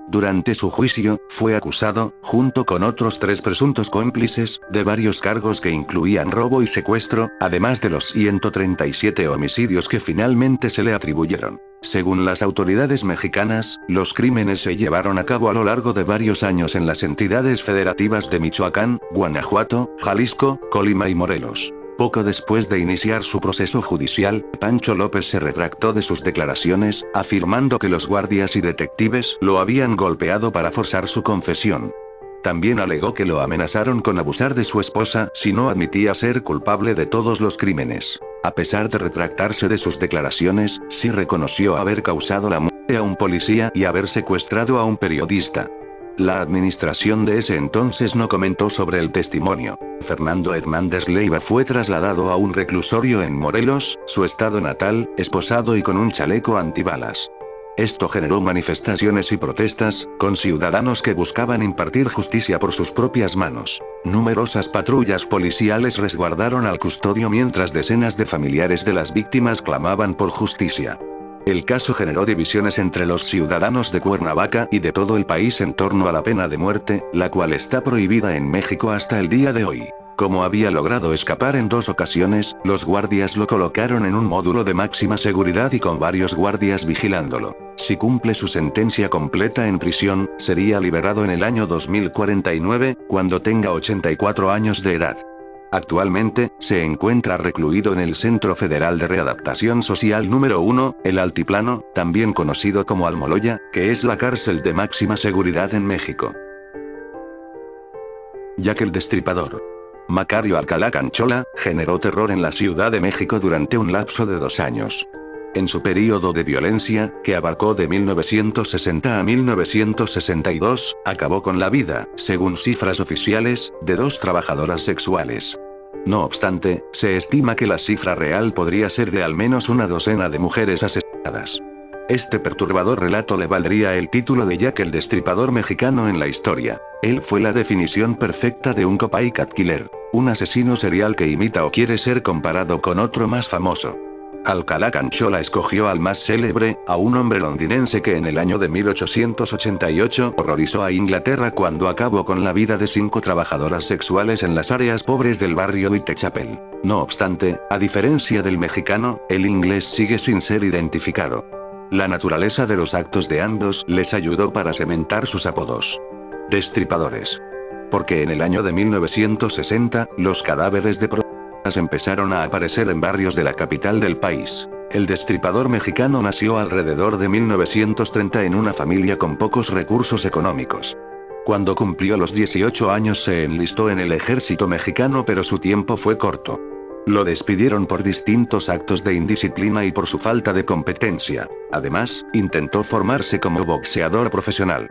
Durante su juicio, fue acusado, junto con otros 3 presuntos cómplices, de varios cargos que incluían robo y secuestro, además de los 137 homicidios que finalmente se le atribuyeron. Según las autoridades mexicanas, los crímenes se llevaron a cabo a lo largo de varios años en las entidades federativas de Michoacán, Guanajuato, Jalisco, Colima y Morelos. Poco después de iniciar su proceso judicial, Pancho López se retractó de sus declaraciones, afirmando que los guardias y detectives lo habían golpeado para forzar su confesión. También alegó que lo amenazaron con abusar de su esposa si no admitía ser culpable de todos los crímenes. A pesar de retractarse de sus declaraciones, sí reconoció haber causado la muerte a un policía y haber secuestrado a un periodista. La administración de ese entonces no comentó sobre el testimonio. Fernando Hernández Leiva fue trasladado a un reclusorio en Morelos, su estado natal, esposado y con un chaleco antibalas. Esto generó manifestaciones y protestas, con ciudadanos que buscaban impartir justicia por sus propias manos. Numerosas patrullas policiales resguardaron al custodio mientras decenas de familiares de las víctimas clamaban por justicia. El caso generó divisiones entre los ciudadanos de Cuernavaca y de todo el país en torno a la pena de muerte, la cual está prohibida en México hasta el día de hoy. Como había logrado escapar en 2 ocasiones, los guardias lo colocaron en un módulo de máxima seguridad y con varios guardias vigilándolo. Si cumple su sentencia completa en prisión, sería liberado en el año 2049, cuando tenga 84 años de edad. Actualmente, se encuentra recluido en el Centro Federal de Readaptación Social número 1, el Altiplano, también conocido como Almoloya, que es la cárcel de máxima seguridad en México. Jack el Destripador. Macario Alcalá Canchola, generó terror en la Ciudad de México durante un lapso de 2 años. En su período de violencia, que abarcó de 1960 a 1962, acabó con la vida, según cifras oficiales, de 2 trabajadoras sexuales. No obstante, se estima que la cifra real podría ser de al menos una docena de mujeres asesinadas. Este perturbador relato le valdría el título de Jack el Destripador mexicano en la historia. Él fue la definición perfecta de un copycat killer, un asesino serial que imita o quiere ser comparado con otro más famoso. Alcalá Canchola escogió al más célebre, a un hombre londinense que en el año de 1888 horrorizó a Inglaterra cuando acabó con la vida de 5 trabajadoras sexuales en las áreas pobres del barrio Whitechapel. No obstante, a diferencia del mexicano, el inglés sigue sin ser identificado. La naturaleza de los actos de ambos les ayudó para cementar sus apodos. Destripadores. Porque en el año de 1960, los cadáveres de prostitutas empezaron a aparecer en barrios de la capital del país. El destripador mexicano nació alrededor de 1930 en una familia con pocos recursos económicos. Cuando cumplió los 18 años se enlistó en el ejército mexicano, pero su tiempo fue corto. Lo despidieron por distintos actos de indisciplina y por su falta de competencia. Además, intentó formarse como boxeador profesional.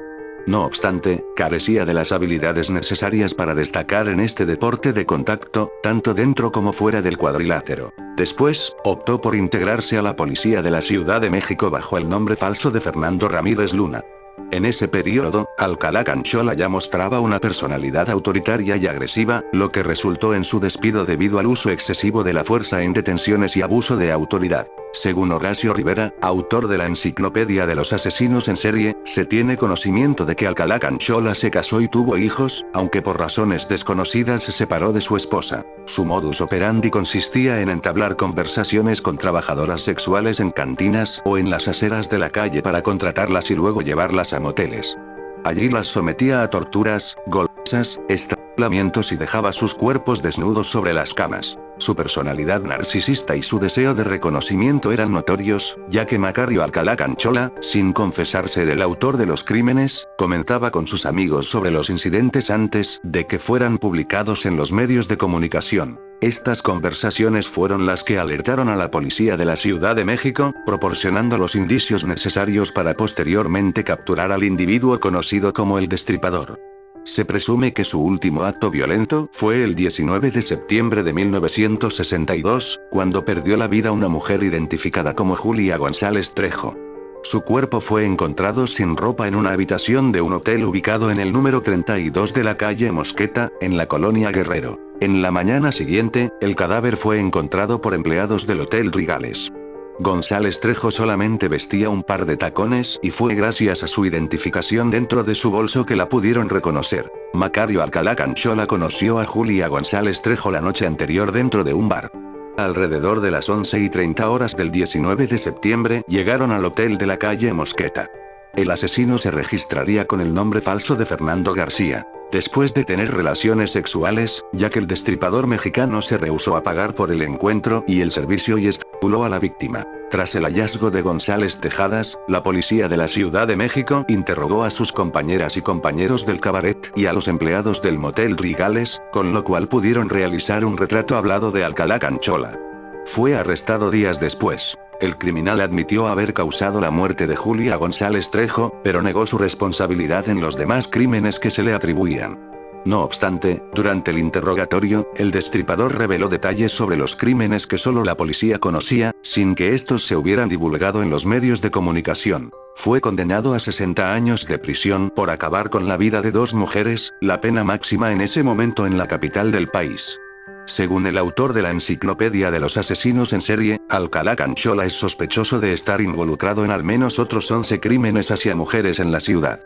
No obstante, carecía de las habilidades necesarias para destacar en este deporte de contacto, tanto dentro como fuera del cuadrilátero. Después, optó por integrarse a la policía de la Ciudad de México bajo el nombre falso de Fernando Ramírez Luna. En ese periodo, Alcalá Canchola ya mostraba una personalidad autoritaria y agresiva, lo que resultó en su despido debido al uso excesivo de la fuerza en detenciones y abuso de autoridad. Según Horacio Rivera, autor de la Enciclopedia de los Asesinos en Serie, se tiene conocimiento de que Alcalá Canchola se casó y tuvo hijos, aunque por razones desconocidas se separó de su esposa. Su modus operandi consistía en entablar conversaciones con trabajadoras sexuales en cantinas o en las aceras de la calle para contratarlas y luego llevarlas a moteles. Allí las sometía a torturas, golpes, estrangulamientos y dejaba sus cuerpos desnudos sobre las camas. Su personalidad narcisista y su deseo de reconocimiento eran notorios, ya que Macario Alcalá Canchola, sin confesar ser el autor de los crímenes, comentaba con sus amigos sobre los incidentes antes de que fueran publicados en los medios de comunicación. Estas conversaciones fueron las que alertaron a la policía de la Ciudad de México, proporcionando los indicios necesarios para posteriormente capturar al individuo conocido como el Destripador. Se presume que su último acto violento fue el 19 de septiembre de 1962, cuando perdió la vida una mujer identificada como Julia González Trejo. Su cuerpo fue encontrado sin ropa en una habitación de un hotel ubicado en el número 32 de la calle Mosqueta, en la colonia Guerrero. En la mañana siguiente, el cadáver fue encontrado por empleados del Hotel Rigales. González Trejo solamente vestía un par de tacones y fue gracias a su identificación dentro de su bolso que la pudieron reconocer. Macario Alcalá Canchola conoció a Julia González Trejo la noche anterior dentro de un bar. Alrededor de las 11:30 horas del 19 de septiembre llegaron al hotel de la calle Mosqueta. El asesino se registraría con el nombre falso de Fernando García. Después de tener relaciones sexuales, ya que el destripador mexicano se rehusó a pagar por el encuentro y el servicio y estranguló a la víctima. Tras el hallazgo de González Tejadas, la policía de la Ciudad de México interrogó a sus compañeras y compañeros del cabaret y a los empleados del motel Rigales, con lo cual pudieron realizar un retrato hablado de Alcalá Canchola. Fue arrestado días después. El criminal admitió haber causado la muerte de Julia González Trejo, pero negó su responsabilidad en los demás crímenes que se le atribuían. No obstante, durante el interrogatorio, el destripador reveló detalles sobre los crímenes que solo la policía conocía, sin que estos se hubieran divulgado en los medios de comunicación. Fue condenado a 60 años de prisión por acabar con la vida de 2 mujeres, la pena máxima en ese momento en la capital del país. Según el autor de la Enciclopedia de los Asesinos en Serie, Alcalá Canchola es sospechoso de estar involucrado en al menos otros 11 crímenes hacia mujeres en la ciudad.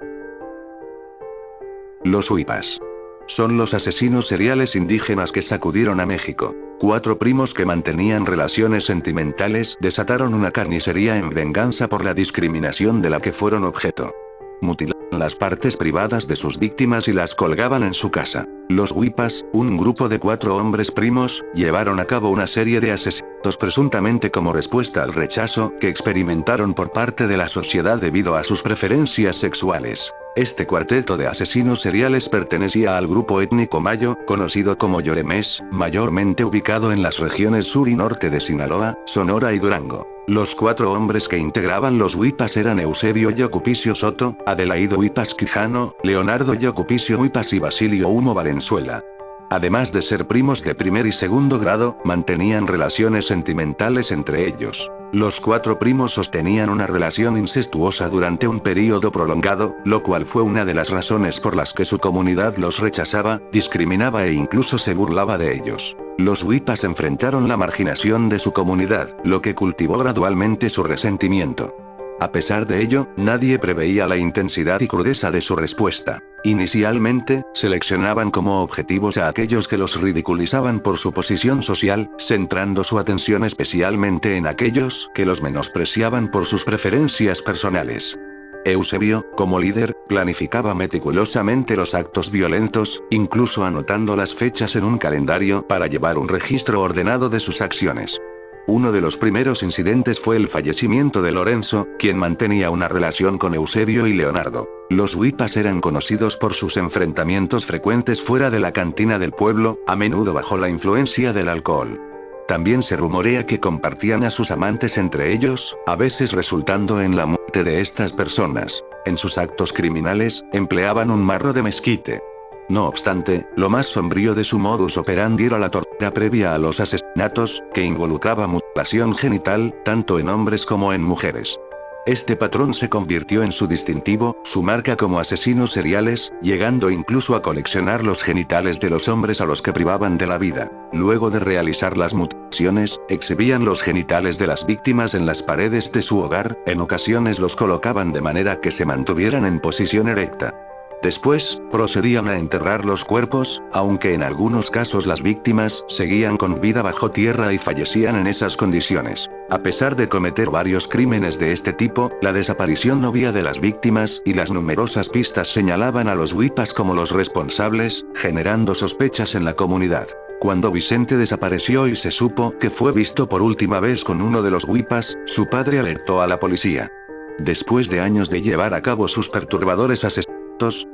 Los huipas. Son los asesinos seriales indígenas que sacudieron a México. 4 primos que mantenían relaciones sentimentales desataron una carnicería en venganza por la discriminación de la que fueron objeto. Mutilaban las partes privadas de sus víctimas y las colgaban en su casa. Los huipas, un grupo de 4 hombres primos, llevaron a cabo una serie de asesinatos presuntamente como respuesta al rechazo que experimentaron por parte de la sociedad debido a sus preferencias sexuales. Este cuarteto de asesinos seriales pertenecía al grupo étnico mayo, conocido como Yoremés, mayormente ubicado en las regiones sur y norte de Sinaloa, Sonora y Durango. Los 4 hombres que integraban los huipas eran Eusebio Yocupicio Soto, Adelaído Huipas Quijano, Leonardo Yocupicio Huipas y Basilio Humo Valenzuela. Además de ser primos de primer y segundo grado, mantenían relaciones sentimentales entre ellos. Los 4 primos sostenían una relación incestuosa durante un período prolongado, lo cual fue una de las razones por las que su comunidad los rechazaba, discriminaba e incluso se burlaba de ellos. Los huipas enfrentaron la marginación de su comunidad, lo que cultivó gradualmente su resentimiento. A pesar de ello, nadie preveía la intensidad y crudeza de su respuesta. Inicialmente, seleccionaban como objetivos a aquellos que los ridiculizaban por su posición social, centrando su atención especialmente en aquellos que los menospreciaban por sus preferencias personales. Eusebio, como líder, planificaba meticulosamente los actos violentos, incluso anotando las fechas en un calendario para llevar un registro ordenado de sus acciones. Uno de los primeros incidentes fue el fallecimiento de Lorenzo, quien mantenía una relación con Eusebio y Leonardo. Los huipas eran conocidos por sus enfrentamientos frecuentes fuera de la cantina del pueblo, a menudo bajo la influencia del alcohol. También se rumorea que compartían a sus amantes entre ellos, a veces resultando en la muerte de estas personas. En sus actos criminales, empleaban un marro de mezquite. No obstante, lo más sombrío de su modus operandi era la tortura previa a los asesinatos, que involucraba mutilación genital, tanto en hombres como en mujeres. Este patrón se convirtió en su distintivo, su marca como asesinos seriales, llegando incluso a coleccionar los genitales de los hombres a los que privaban de la vida. Luego de realizar las mutilaciones, exhibían los genitales de las víctimas en las paredes de su hogar, en ocasiones los colocaban de manera que se mantuvieran en posición erecta. Después, procedían a enterrar los cuerpos, aunque en algunos casos las víctimas seguían con vida bajo tierra y fallecían en esas condiciones. A pesar de cometer varios crímenes de este tipo, la desaparición novia de las víctimas y las numerosas pistas señalaban a los huipas como los responsables, generando sospechas en la comunidad. Cuando Vicente desapareció y se supo que fue visto por última vez con uno de los huipas, su padre alertó a la policía. Después de años de llevar a cabo sus perturbadores asesinatos,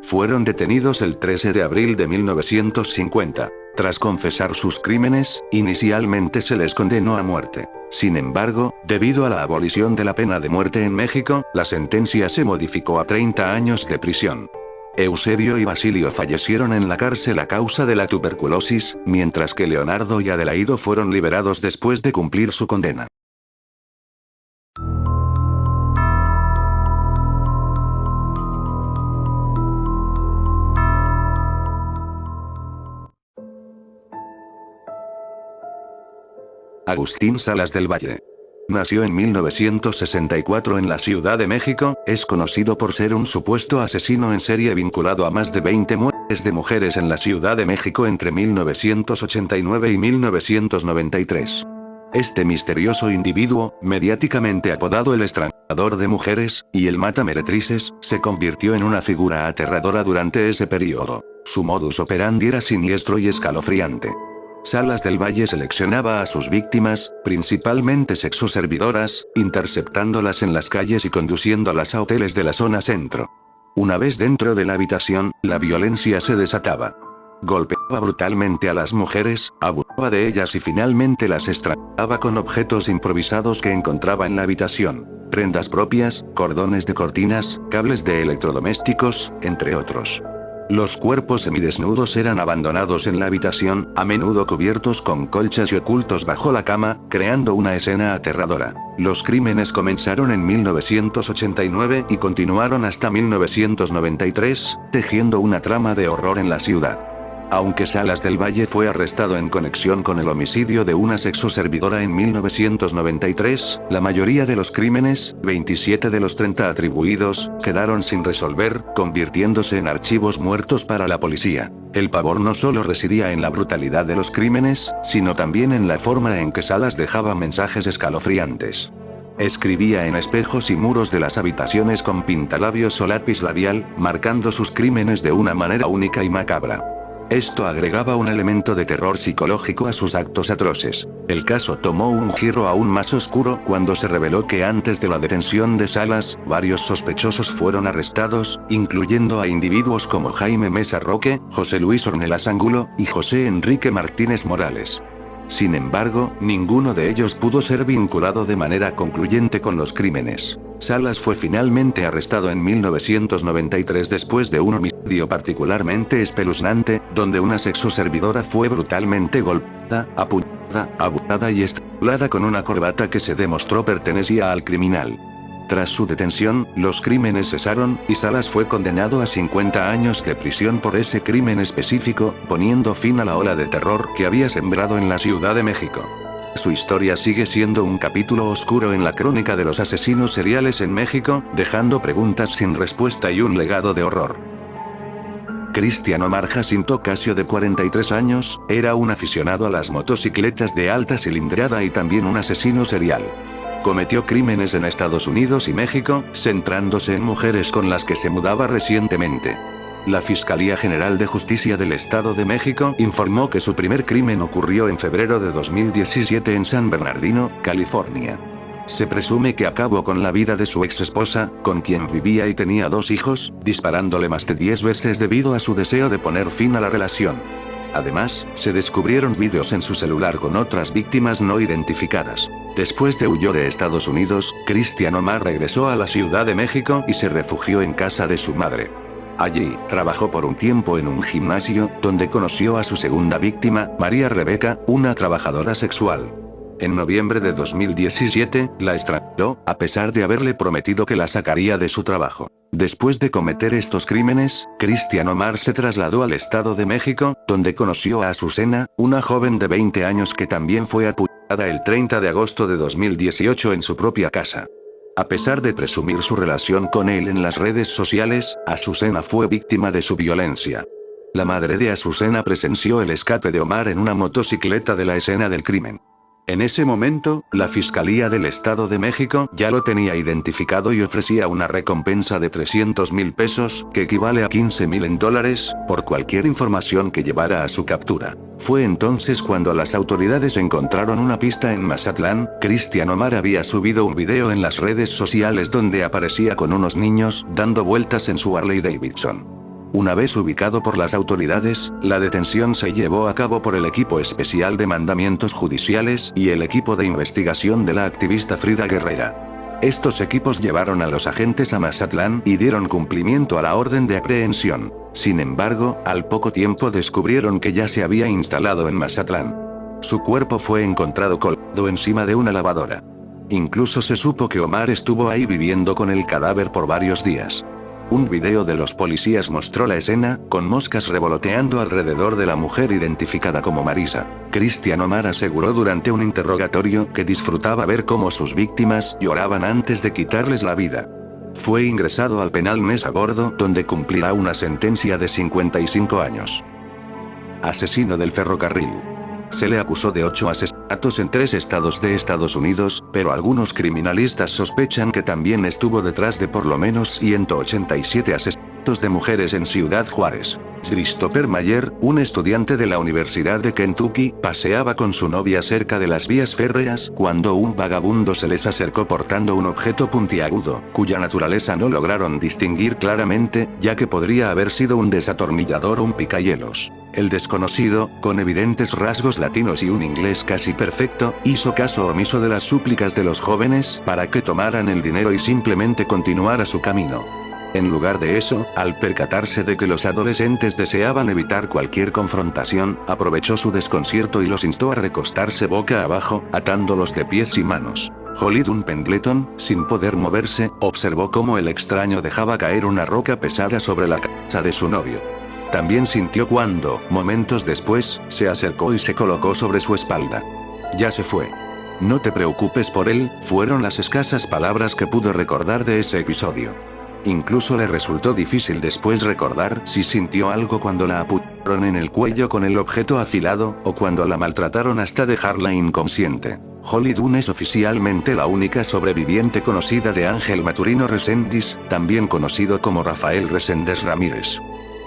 fueron detenidos el 13 de abril de 1950. Tras confesar sus crímenes, inicialmente se les condenó a muerte. Sin embargo, debido a la abolición de la pena de muerte en México, la sentencia se modificó a 30 años de prisión. Eusebio y Basilio fallecieron en la cárcel a causa de la tuberculosis, mientras que Leonardo y Adelaido fueron liberados después de cumplir su condena. Agustín Salas del Valle. Nació en 1964 en la Ciudad de México, es conocido por ser un supuesto asesino en serie vinculado a más de 20 muertes de mujeres en la Ciudad de México entre 1989 y 1993. Este misterioso individuo, mediáticamente apodado el estrangulador de mujeres, y el mata-meretrices, se convirtió en una figura aterradora durante ese periodo. Su modus operandi era siniestro y escalofriante. Salas del Valle seleccionaba a sus víctimas, principalmente sexoservidoras, interceptándolas en las calles y conduciéndolas a hoteles de la zona centro. Una vez dentro de la habitación, la violencia se desataba. Golpeaba brutalmente a las mujeres, abusaba de ellas y finalmente las estrangulaba con objetos improvisados que encontraba en la habitación. Prendas propias, cordones de cortinas, cables de electrodomésticos, entre otros. Los cuerpos semidesnudos eran abandonados en la habitación, a menudo cubiertos con colchas y ocultos bajo la cama, creando una escena aterradora. Los crímenes comenzaron en 1989 y continuaron hasta 1993, tejiendo una trama de horror en la ciudad. Aunque Salas del Valle fue arrestado en conexión con el homicidio de una sexoservidora en 1993, la mayoría de los crímenes, 27 de los 30 atribuidos, quedaron sin resolver, convirtiéndose en archivos muertos para la policía. El pavor no solo residía en la brutalidad de los crímenes, sino también en la forma en que Salas dejaba mensajes escalofriantes. Escribía en espejos y muros de las habitaciones con pintalabios o lápiz labial, marcando sus crímenes de una manera única y macabra. Esto agregaba un elemento de terror psicológico a sus actos atroces. El caso tomó un giro aún más oscuro cuando se reveló que antes de la detención de Salas, varios sospechosos fueron arrestados, incluyendo a individuos como Jaime Mesa Roque, José Luis Ornelas Angulo, y José Enrique Martínez Morales. Sin embargo, ninguno de ellos pudo ser vinculado de manera concluyente con los crímenes. Salas fue finalmente arrestado en 1993 después de un homicidio particularmente espeluznante, donde una sexoservidora fue brutalmente golpeada, apuñalada, abusada y estrangulada con una corbata que se demostró pertenecía al criminal. Tras su detención, los crímenes cesaron, y Salas fue condenado a 50 años de prisión por ese crimen específico, poniendo fin a la ola de terror que había sembrado en la Ciudad de México. Su historia sigue siendo un capítulo oscuro en la crónica de los asesinos seriales en México, dejando preguntas sin respuesta y un legado de horror. Cristian Omar Jacinto Casio, de 43 años, era un aficionado a las motocicletas de alta cilindrada y también un asesino serial. Cometió crímenes en Estados Unidos y México, centrándose en mujeres con las que se mudaba recientemente. La Fiscalía General de Justicia del Estado de México informó que su primer crimen ocurrió en febrero de 2017 en San Bernardino, California. Se presume que acabó con la vida de su ex esposa, con quien vivía y tenía 2 hijos, disparándole más de 10 veces debido a su deseo de poner fin a la relación. Además, se descubrieron vídeos en su celular con otras víctimas no identificadas. Después de huyó de Estados Unidos, Cristian Omar regresó a la Ciudad de México y se refugió en casa de su madre. Allí, trabajó por un tiempo en un gimnasio, donde conoció a su segunda víctima, María Rebeca, una trabajadora sexual. En noviembre de 2017, la estranguló, a pesar de haberle prometido que la sacaría de su trabajo. Después de cometer estos crímenes, Cristian Omar se trasladó al Estado de México, donde conoció a Azucena, una joven de 20 años que también fue apuñalada el 30 de agosto de 2018 en su propia casa. A pesar de presumir su relación con él en las redes sociales, Azucena fue víctima de su violencia. La madre de Azucena presenció el escape de Omar en una motocicleta de la escena del crimen. En ese momento, la Fiscalía del Estado de México ya lo tenía identificado y ofrecía una recompensa de 300,000 pesos, que equivale a 15,000 dólares, por cualquier información que llevara a su captura. Fue entonces cuando las autoridades encontraron una pista en Mazatlán. Cristian Omar había subido un video en las redes sociales donde aparecía con unos niños, dando vueltas en su Harley Davidson. Una vez ubicado por las autoridades, la detención se llevó a cabo por el equipo especial de mandamientos judiciales y el equipo de investigación de la activista Frida Guerrera. Estos equipos llevaron a los agentes a Mazatlán y dieron cumplimiento a la orden de aprehensión. Sin embargo, al poco tiempo descubrieron que ya se había instalado en Mazatlán. Su cuerpo fue encontrado colgado encima de una lavadora. Incluso se supo que Omar estuvo ahí viviendo con el cadáver por varios días. Un video de los policías mostró la escena, con moscas revoloteando alrededor de la mujer identificada como Marisa. Cristian Omar aseguró durante un interrogatorio que disfrutaba ver cómo sus víctimas lloraban antes de quitarles la vida. Fue ingresado al penal Mesa Gordo, donde cumplirá una sentencia de 55 años. Asesino del ferrocarril. Se le acusó de 8 asesinatos en 3 estados de Estados Unidos, pero algunos criminalistas sospechan que también estuvo detrás de por lo menos 187 asesinatos de mujeres en Ciudad Juárez. Christopher Mayer, un estudiante de la Universidad de Kentucky, paseaba con su novia cerca de las vías férreas cuando un vagabundo se les acercó portando un objeto puntiagudo, cuya naturaleza no lograron distinguir claramente, ya que podría haber sido un desatornillador o un picahielos. El desconocido, con evidentes rasgos latinos y un inglés casi perfecto, hizo caso omiso de las súplicas de los jóvenes para que tomaran el dinero y simplemente continuara su camino. En lugar de eso, al percatarse de que los adolescentes deseaban evitar cualquier confrontación, aprovechó su desconcierto y los instó a recostarse boca abajo, atándolos de pies y manos. Holly Dunn Pendleton, sin poder moverse, observó cómo el extraño dejaba caer una roca pesada sobre la cabeza de su novio. También sintió cuando, momentos después, se acercó y se colocó sobre su espalda. Ya se fue. No te preocupes por él, fueron las escasas palabras que pudo recordar de ese episodio. Incluso le resultó difícil después recordar si sintió algo cuando la apuñalaron en el cuello con el objeto afilado, o cuando la maltrataron hasta dejarla inconsciente. Holly Dunn es oficialmente la única sobreviviente conocida de Ángel Maturino Reséndiz, también conocido como Rafael Reséndez Ramírez.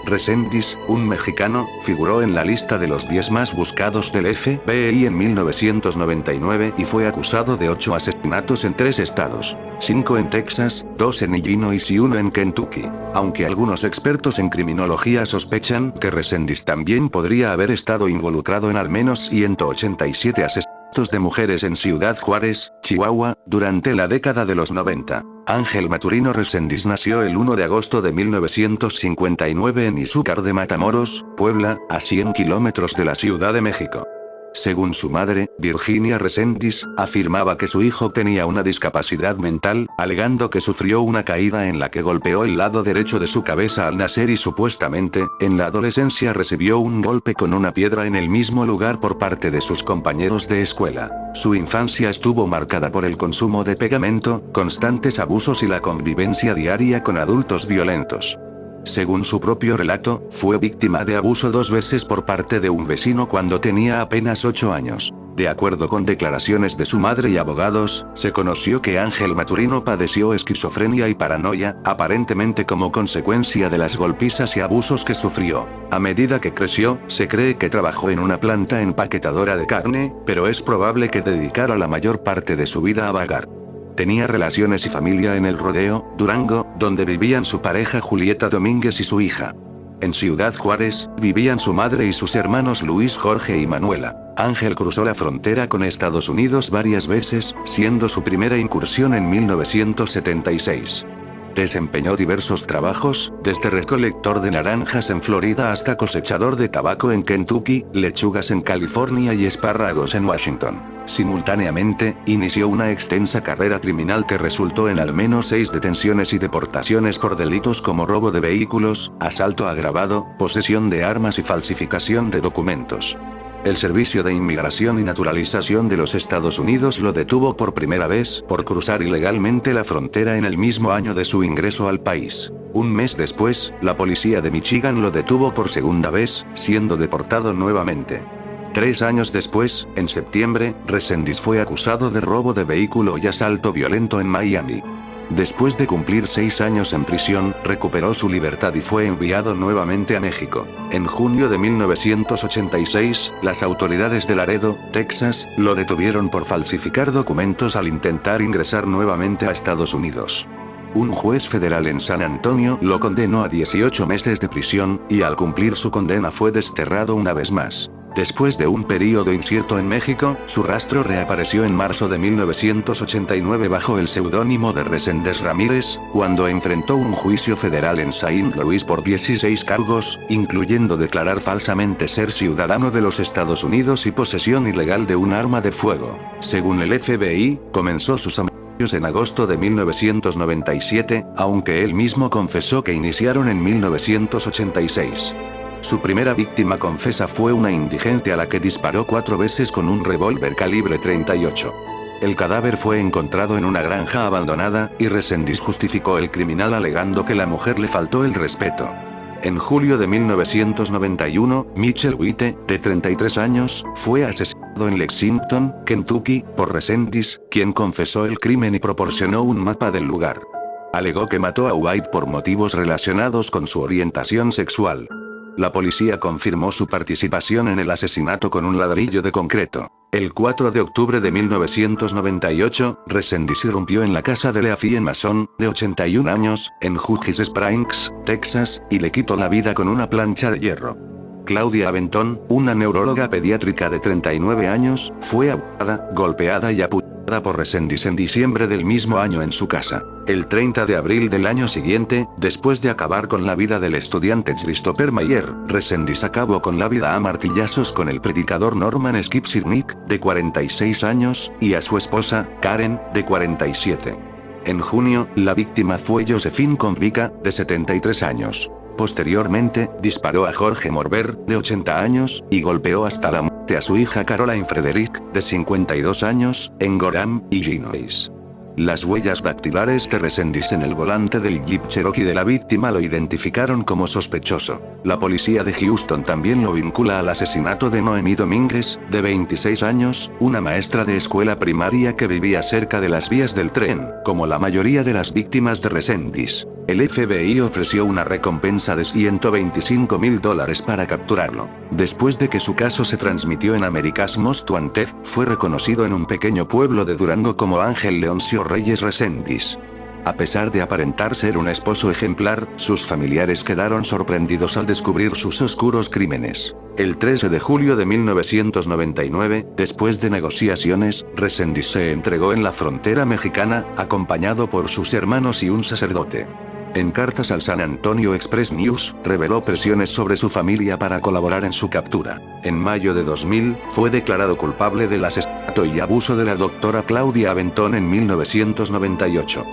Reséndiz, un mexicano, figuró en la lista de los 10 más buscados del FBI en 1999 y fue acusado de 8 asesinatos en 3 estados, 5 en Texas, 2 en Illinois y 1 en Kentucky. Aunque algunos expertos en criminología sospechan que Reséndiz también podría haber estado involucrado en al menos 187 asesinatos de mujeres en Ciudad Juárez, Chihuahua, durante la década de los 90. Ángel Maturino Reséndiz nació el 1 de agosto de 1959 en Izúcar de Matamoros, Puebla, a 100 kilómetros de la Ciudad de México. Según su madre, Virginia Reséndiz, afirmaba que su hijo tenía una discapacidad mental, alegando que sufrió una caída en la que golpeó el lado derecho de su cabeza al nacer y supuestamente, en la adolescencia recibió un golpe con una piedra en el mismo lugar por parte de sus compañeros de escuela. Su infancia estuvo marcada por el consumo de pegamento, constantes abusos y la convivencia diaria con adultos violentos. Según su propio relato, fue víctima de abuso 2 veces por parte de un vecino cuando tenía apenas 8 años. De acuerdo con declaraciones de su madre y abogados, se conoció que Ángel Maturino padeció esquizofrenia y paranoia, aparentemente como consecuencia de las golpizas y abusos que sufrió. A medida que creció, se cree que trabajó en una planta empaquetadora de carne, pero es probable que dedicara la mayor parte de su vida a vagar. Tenía relaciones y familia en El Rodeo, Durango, donde vivían su pareja Julieta Domínguez y su hija. En Ciudad Juárez, vivían su madre y sus hermanos Luis Jorge y Manuela. Ángel cruzó la frontera con Estados Unidos varias veces, siendo su primera incursión en 1976. Desempeñó diversos trabajos, desde recolector de naranjas en Florida hasta cosechador de tabaco en Kentucky, lechugas en California y espárragos en Washington. Simultáneamente, inició una extensa carrera criminal que resultó en al menos 6 detenciones y deportaciones por delitos como robo de vehículos, asalto agravado, posesión de armas y falsificación de documentos. El Servicio de Inmigración y Naturalización de los Estados Unidos lo detuvo por primera vez por cruzar ilegalmente la frontera en el mismo año de su ingreso al país. Un mes después, la policía de Michigan lo detuvo por segunda vez, siendo deportado nuevamente. 3 años después, en septiembre, Reséndiz fue acusado de robo de vehículo y asalto violento en Miami. Después de cumplir 6 años en prisión, recuperó su libertad y fue enviado nuevamente a México. En junio de 1986, las autoridades de Laredo, Texas, lo detuvieron por falsificar documentos al intentar ingresar nuevamente a Estados Unidos. Un juez federal en San Antonio lo condenó a 18 meses de prisión, y al cumplir su condena fue desterrado una vez más. Después de un período incierto en México, su rastro reapareció en marzo de 1989 bajo el seudónimo de Reséndiz Ramírez, cuando enfrentó un juicio federal en Saint Louis por 16 cargos, incluyendo declarar falsamente ser ciudadano de los Estados Unidos y posesión ilegal de un arma de fuego. Según el FBI, comenzó sus homicidios en agosto de 1997, aunque él mismo confesó que iniciaron en 1986. Su primera víctima confesa fue una indigente a la que disparó 4 veces con un revólver calibre 38. El cadáver fue encontrado en una granja abandonada, y Reséndiz justificó el criminal alegando que la mujer le faltó el respeto. En julio de 1991, Mitchell White, de 33 años, fue asesinado en Lexington, Kentucky, por Reséndiz, quien confesó el crimen y proporcionó un mapa del lugar. Alegó que mató a White por motivos relacionados con su orientación sexual. La policía confirmó su participación en el asesinato con un ladrillo de concreto. El 4 de octubre de 1998, Reséndiz irrumpió en la casa de Leafie Mason, de 81 años, en Hughes Springs, Texas, y le quitó la vida con una plancha de hierro. Claudia Aventón, una neuróloga pediátrica de 39 años, fue abusada, golpeada y apuñalada por Reséndiz en diciembre del mismo año en su casa. El 30 de abril del año siguiente, después de acabar con la vida del estudiante Christopher Mayer, Reséndiz acabó con la vida a martillazos con el predicador Norman Skipsirnik, de 46 años, y a su esposa, Karen, de 47. En junio, la víctima fue Josephine Convica, de 73 años. Posteriormente, disparó a Jorge Morber, de 80 años, y golpeó hasta la muerte a su hija Caroline Frederick, de 52 años, en Gorham, Illinois. Las huellas dactilares de Reséndiz en el volante del Jeep Cherokee de la víctima lo identificaron como sospechoso. La policía de Houston también lo vincula al asesinato de Noemí Domínguez, de 26 años, una maestra de escuela primaria que vivía cerca de las vías del tren, como la mayoría de las víctimas de Reséndiz. El FBI ofreció una recompensa de $125,000 para capturarlo. Después de que su caso se transmitió en America's Most Wanted, fue reconocido en un pequeño pueblo de Durango como Ángel Leoncio Reyes Reséndiz. A pesar de aparentar ser un esposo ejemplar, sus familiares quedaron sorprendidos al descubrir sus oscuros crímenes. El 13 de julio de 1999, después de negociaciones, Reséndiz se entregó en la frontera mexicana, acompañado por sus hermanos y un sacerdote. En cartas al San Antonio Express News, reveló presiones sobre su familia para colaborar en su captura. En mayo de 2000, fue declarado culpable del asesinato y abuso de la doctora Claudia Aventón en 1998.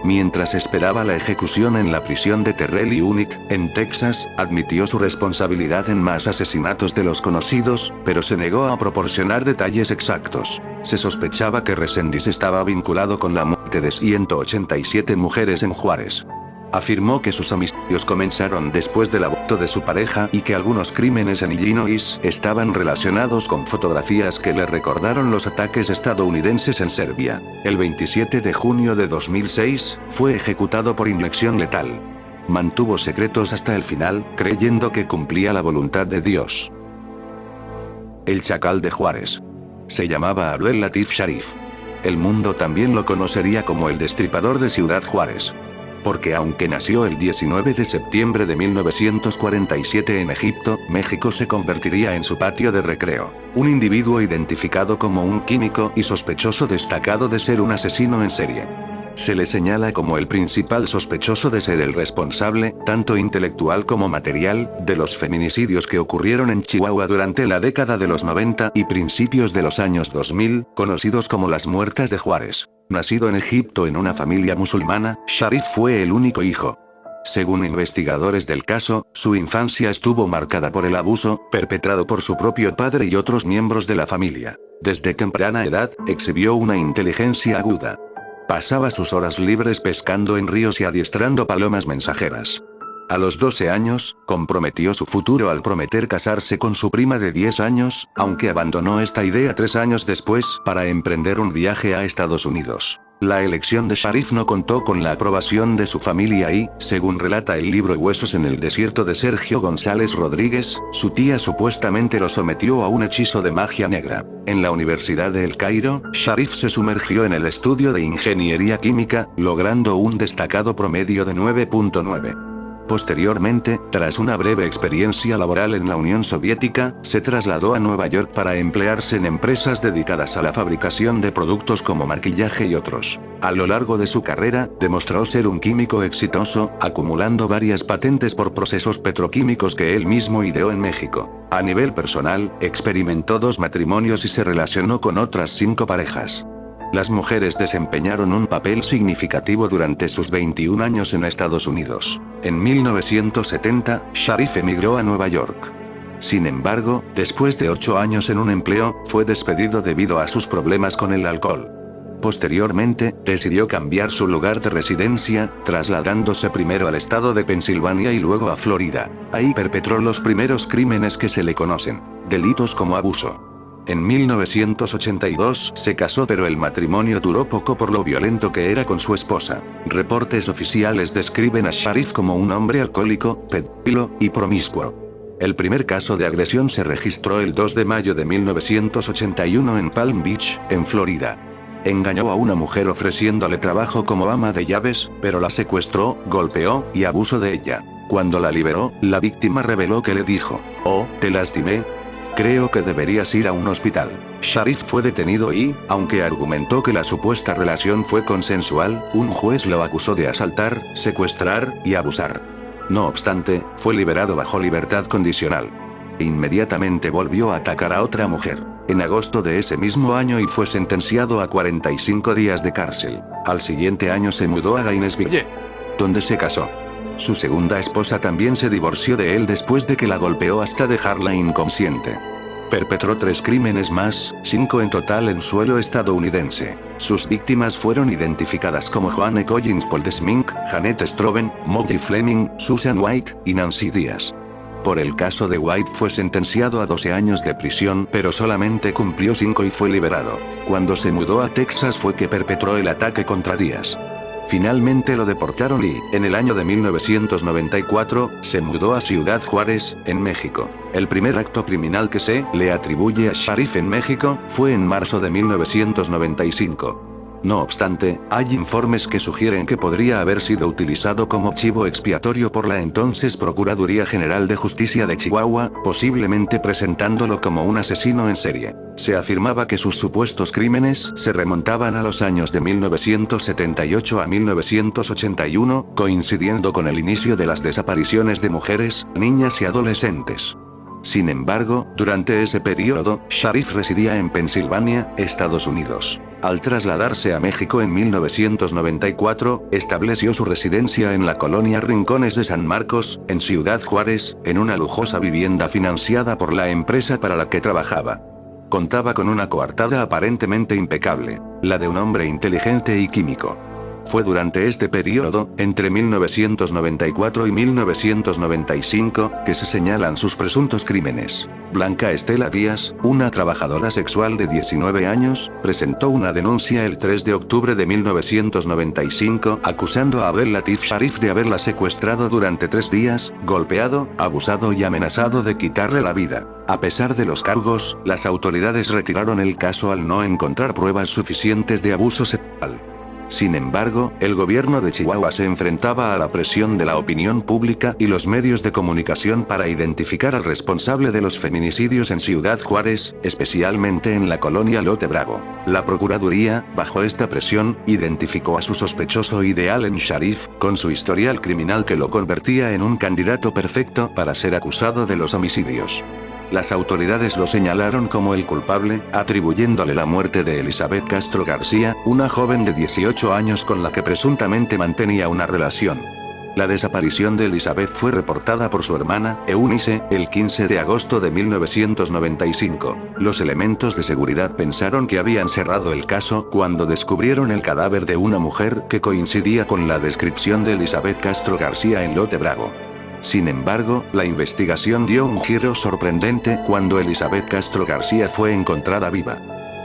Mientras esperaba la ejecución en la prisión de Terrell Unit, en Texas, admitió su responsabilidad en más asesinatos de los conocidos, pero se negó a proporcionar detalles exactos. Se sospechaba que Reséndiz estaba vinculado con la muerte de 187 mujeres en Juárez. Afirmó que sus homicidios comenzaron después del aborto de su pareja y que algunos crímenes en Illinois estaban relacionados con fotografías que le recordaron los ataques estadounidenses en Serbia. El 27 de junio de 2006, fue ejecutado por inyección letal. Mantuvo secretos hasta el final, creyendo que cumplía la voluntad de Dios. El Chacal de Juárez. Se llamaba Abdel Latif Sharif. El mundo también lo conocería como el Destripador de Ciudad Juárez. Porque aunque nació el 19 de septiembre de 1947 en Egipto, México se convertiría en su patio de recreo. Un individuo identificado como un químico y sospechoso destacado de ser un asesino en serie. Se le señala como el principal sospechoso de ser el responsable, tanto intelectual como material, de los feminicidios que ocurrieron en Chihuahua durante la década de los 90 y principios de los años 2000, conocidos como las muertas de Juárez. Nacido en Egipto en una familia musulmana, Sharif fue el único hijo. Según investigadores del caso, su infancia estuvo marcada por el abuso, perpetrado por su propio padre y otros miembros de la familia. Desde temprana edad, exhibió una inteligencia aguda. Pasaba sus horas libres pescando en ríos y adiestrando palomas mensajeras. A los 12 años, comprometió su futuro al prometer casarse con su prima de 10 años, aunque abandonó esta idea 3 años después para emprender un viaje a Estados Unidos. La elección de Sharif no contó con la aprobación de su familia y, según relata el libro Huesos en el desierto de Sergio González Rodríguez, su tía supuestamente lo sometió a un hechizo de magia negra. En la Universidad de El Cairo, Sharif se sumergió en el estudio de ingeniería química, logrando un destacado promedio de 9.9. Posteriormente, tras una breve experiencia laboral en la Unión Soviética, se trasladó a Nueva York para emplearse en empresas dedicadas a la fabricación de productos como maquillaje y otros. A lo largo de su carrera, demostró ser un químico exitoso, acumulando varias patentes por procesos petroquímicos que él mismo ideó en México. A nivel personal, experimentó 2 matrimonios y se relacionó con otras 5 parejas. Las mujeres desempeñaron un papel significativo durante sus 21 años en Estados Unidos. En 1970, Sharif emigró a Nueva York. Sin embargo, después de 8 años en un empleo, fue despedido debido a sus problemas con el alcohol. Posteriormente, decidió cambiar su lugar de residencia, trasladándose primero al estado de Pensilvania y luego a Florida. Ahí perpetró los primeros crímenes que se le conocen, delitos como abuso. En 1982 se casó, pero el matrimonio duró poco por lo violento que era con su esposa. Reportes oficiales describen a Sharif como un hombre alcohólico, pedófilo y promiscuo. El primer caso de agresión se registró el 2 de mayo de 1981 en Palm Beach, en Florida. Engañó a una mujer ofreciéndole trabajo como ama de llaves, pero la secuestró, golpeó y abusó de ella. Cuando la liberó, la víctima reveló que le dijo: "Oh, te lastimé. Creo que deberías ir a un hospital". Sharif fue detenido y, aunque argumentó que la supuesta relación fue consensual, un juez lo acusó de asaltar, secuestrar y abusar. No obstante, fue liberado bajo libertad condicional. Inmediatamente volvió a atacar a otra mujer, en agosto de ese mismo año, y fue sentenciado a 45 días de cárcel. Al siguiente año se mudó a Gainesville, donde se casó. Su segunda esposa también se divorció de él después de que la golpeó hasta dejarla inconsciente. Perpetró 3 crímenes más, 5 en total en suelo estadounidense. Sus víctimas fueron identificadas como Joanne Collins Poldesmink, Janet Stroben, Maudie Fleming, Susan White y Nancy Díaz. Por el caso de White fue sentenciado a 12 años de prisión, pero solamente cumplió 5 y fue liberado. Cuando se mudó a Texas fue que perpetró el ataque contra Díaz. Finalmente lo deportaron y, en el año de 1994, se mudó a Ciudad Juárez, en México. El primer acto criminal que se le atribuye a Sharif en México fue en marzo de 1995. No obstante, hay informes que sugieren que podría haber sido utilizado como chivo expiatorio por la entonces Procuraduría General de Justicia de Chihuahua, posiblemente presentándolo como un asesino en serie. Se afirmaba que sus supuestos crímenes se remontaban a los años de 1978 a 1981, coincidiendo con el inicio de las desapariciones de mujeres, niñas y adolescentes. Sin embargo, durante ese periodo, Sharif residía en Pensilvania, Estados Unidos. Al trasladarse a México en 1994, estableció su residencia en la colonia Rincones de San Marcos, en Ciudad Juárez, en una lujosa vivienda financiada por la empresa para la que trabajaba. Contaba con una coartada aparentemente impecable, la de un hombre inteligente y químico. Fue durante este periodo, entre 1994 y 1995, que se señalan sus presuntos crímenes. Blanca Estela Díaz, una trabajadora sexual de 19 años, presentó una denuncia el 3 de octubre de 1995, acusando a Abdel Latif Sharif de haberla secuestrado durante 3 días, golpeado, abusado y amenazado de quitarle la vida. A pesar de los cargos, las autoridades retiraron el caso al no encontrar pruebas suficientes de abuso sexual. Sin embargo, el gobierno de Chihuahua se enfrentaba a la presión de la opinión pública y los medios de comunicación para identificar al responsable de los feminicidios en Ciudad Juárez, especialmente en la colonia Lote Bravo. La Procuraduría, bajo esta presión, identificó a su sospechoso ideal en Sharif, con su historial criminal que lo convertía en un candidato perfecto para ser acusado de los homicidios. Las autoridades lo señalaron como el culpable, atribuyéndole la muerte de Elizabeth Castro García, una joven de 18 años con la que presuntamente mantenía una relación. La desaparición de Elizabeth fue reportada por su hermana, Eunice, el 15 de agosto de 1995. Los elementos de seguridad pensaron que habían cerrado el caso cuando descubrieron el cadáver de una mujer que coincidía con la descripción de Elizabeth Castro García en Lote Bravo. Sin embargo, la investigación dio un giro sorprendente cuando Elizabeth Castro García fue encontrada viva.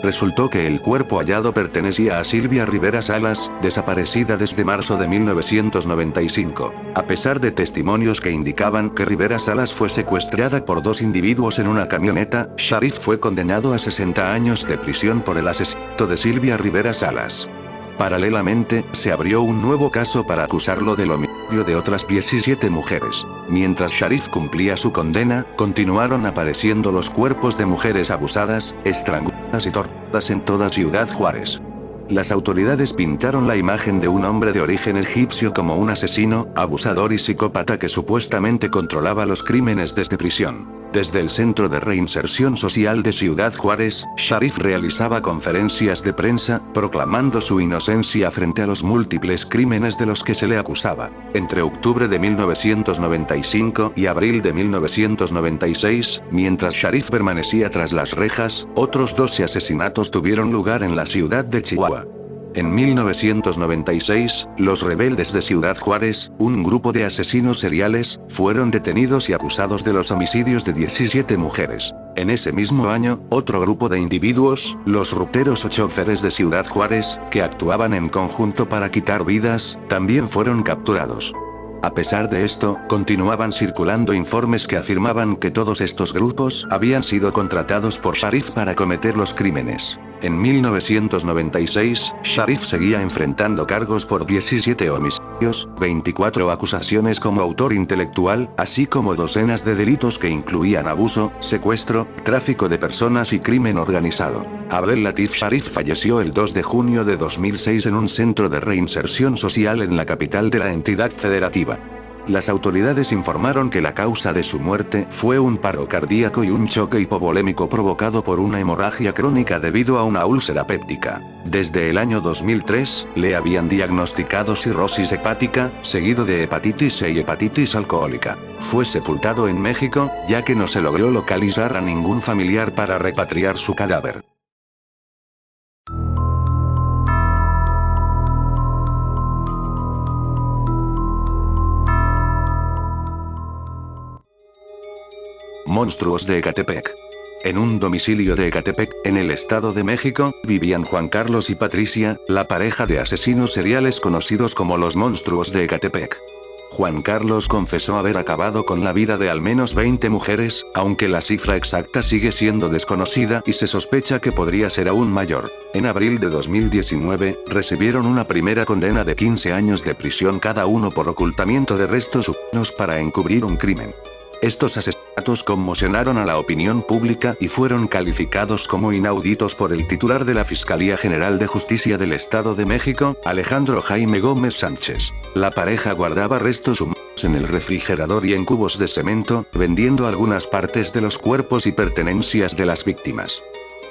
Resultó que el cuerpo hallado pertenecía a Silvia Rivera Salas, desaparecida desde marzo de 1995. A pesar de testimonios que indicaban que Rivera Salas fue secuestrada por 2 individuos en una camioneta, Sharif fue condenado a 60 años de prisión por el asesinato de Silvia Rivera Salas. Paralelamente, se abrió un nuevo caso para acusarlo del homicidio de otras 17 mujeres. Mientras Sharif cumplía su condena, continuaron apareciendo los cuerpos de mujeres abusadas, estranguladas y torturadas en toda Ciudad Juárez. Las autoridades pintaron la imagen de un hombre de origen egipcio como un asesino, abusador y psicópata que supuestamente controlaba los crímenes desde prisión. Desde el Centro de Reinserción Social de Ciudad Juárez, Sharif realizaba conferencias de prensa, proclamando su inocencia frente a los múltiples crímenes de los que se le acusaba. Entre octubre de 1995 y abril de 1996, mientras Sharif permanecía tras las rejas, otros 12 asesinatos tuvieron lugar en la ciudad de Chihuahua. En 1996, los rebeldes de Ciudad Juárez, un grupo de asesinos seriales, fueron detenidos y acusados de los homicidios de 17 mujeres. En ese mismo año, otro grupo de individuos, los ruteros o choferes de Ciudad Juárez, que actuaban en conjunto para quitar vidas, también fueron capturados. A pesar de esto, continuaban circulando informes que afirmaban que todos estos grupos habían sido contratados por Sharif para cometer los crímenes. En 1996, Sharif seguía enfrentando cargos por 17 homicidios, 24 acusaciones como autor intelectual, así como docenas de delitos que incluían abuso, secuestro, tráfico de personas y crimen organizado. Abdel Latif Sharif falleció el 2 de junio de 2006 en un centro de reinserción social en la capital de la entidad federativa. Las autoridades informaron que la causa de su muerte fue un paro cardíaco y un choque hipovolémico provocado por una hemorragia crónica debido a una úlcera péptica. Desde el año 2003, le habían diagnosticado cirrosis hepática, seguido de hepatitis C y hepatitis alcohólica. Fue sepultado en México, ya que no se logró localizar a ningún familiar para repatriar su cadáver. Monstruos de Ecatepec. En un domicilio de Ecatepec, en el Estado de México, vivían Juan Carlos y Patricia, la pareja de asesinos seriales conocidos como los monstruos de Ecatepec. Juan Carlos confesó haber acabado con la vida de al menos 20 mujeres, aunque la cifra exacta sigue siendo desconocida y se sospecha que podría ser aún mayor. En abril de 2019, recibieron una primera condena de 15 años de prisión cada uno por ocultamiento de restos humanos para encubrir un crimen. Estos asesinatos conmocionaron a la opinión pública y fueron calificados como inauditos por el titular de la Fiscalía General de Justicia del Estado de México, Alejandro Jaime Gómez Sánchez. La pareja guardaba restos humanos en el refrigerador y en cubos de cemento, vendiendo algunas partes de los cuerpos y pertenencias de las víctimas.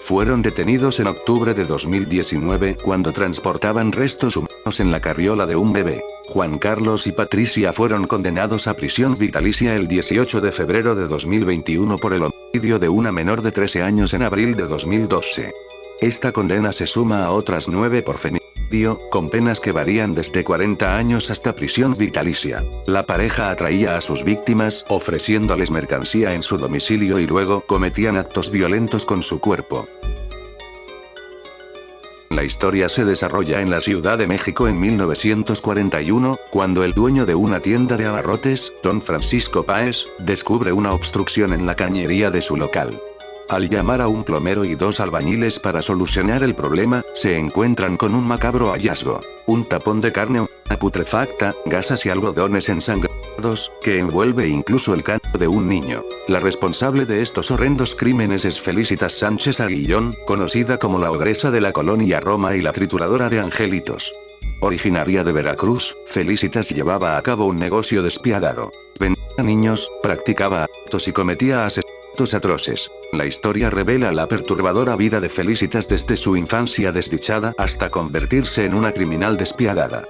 Fueron detenidos en octubre de 2019 cuando transportaban restos humanos en la carriola de un bebé. Juan Carlos y Patricia fueron condenados a prisión vitalicia el 18 de febrero de 2021 por el homicidio de una menor de 13 años en abril de 2012. Esta condena se suma a otras 9 por feminicidio con penas que varían desde 40 años hasta prisión vitalicia. La pareja atraía a sus víctimas ofreciéndoles mercancía en su domicilio y luego cometían actos violentos con su cuerpo. La historia se desarrolla en la Ciudad de México en 1941, cuando el dueño de una tienda de abarrotes, don Francisco Páez, descubre una obstrucción en la cañería de su local. Al llamar a un plomero y 2 albañiles para solucionar el problema, se encuentran con un macabro hallazgo: un tapón de carne putrefacta, gasas y algodones ensangrentados, que envuelve incluso el canto de un niño. La responsable de estos horrendos crímenes es Felicitas Sánchez Aguillón, conocida como la ogresa de la colonia Roma y la trituradora de angelitos. Originaria de Veracruz, Felicitas llevaba a cabo un negocio despiadado. Vendía niños, practicaba actos y cometía asesinatos atroces. La historia revela la perturbadora vida de Felicitas desde su infancia desdichada hasta convertirse en una criminal despiadada.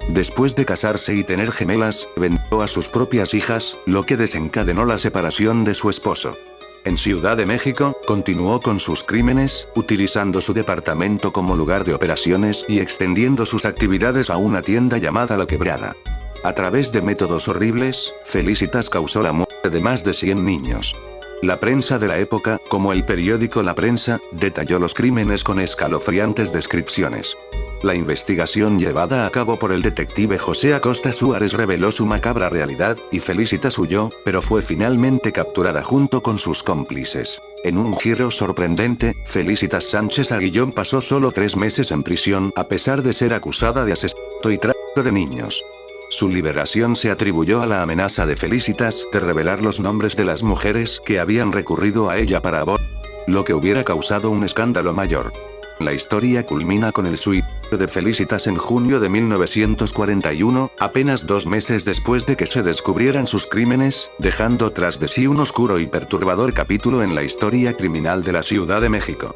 Después de casarse y tener gemelas, vendió a sus propias hijas, lo que desencadenó la separación de su esposo. En Ciudad de México, continuó con sus crímenes, utilizando su departamento como lugar de operaciones y extendiendo sus actividades a una tienda llamada La Quebrada. A través de métodos horribles, Felicitas causó la muerte de más de 100 niños. La prensa de la época, como el periódico La Prensa, detalló los crímenes con escalofriantes descripciones. La investigación llevada a cabo por el detective José Acosta Suárez reveló su macabra realidad, y Felicitas huyó, pero fue finalmente capturada junto con sus cómplices. En un giro sorprendente, Felicitas Sánchez Aguillón pasó solo 3 meses en prisión a pesar de ser acusada de asesinato y tráfico de niños. Su liberación se atribuyó a la amenaza de Felicitas de revelar los nombres de las mujeres que habían recurrido a ella para abortar, lo que hubiera causado un escándalo mayor. La historia culmina con el suicidio de Felicitas en junio de 1941, apenas 2 meses después de que se descubrieran sus crímenes, dejando tras de sí un oscuro y perturbador capítulo en la historia criminal de la Ciudad de México.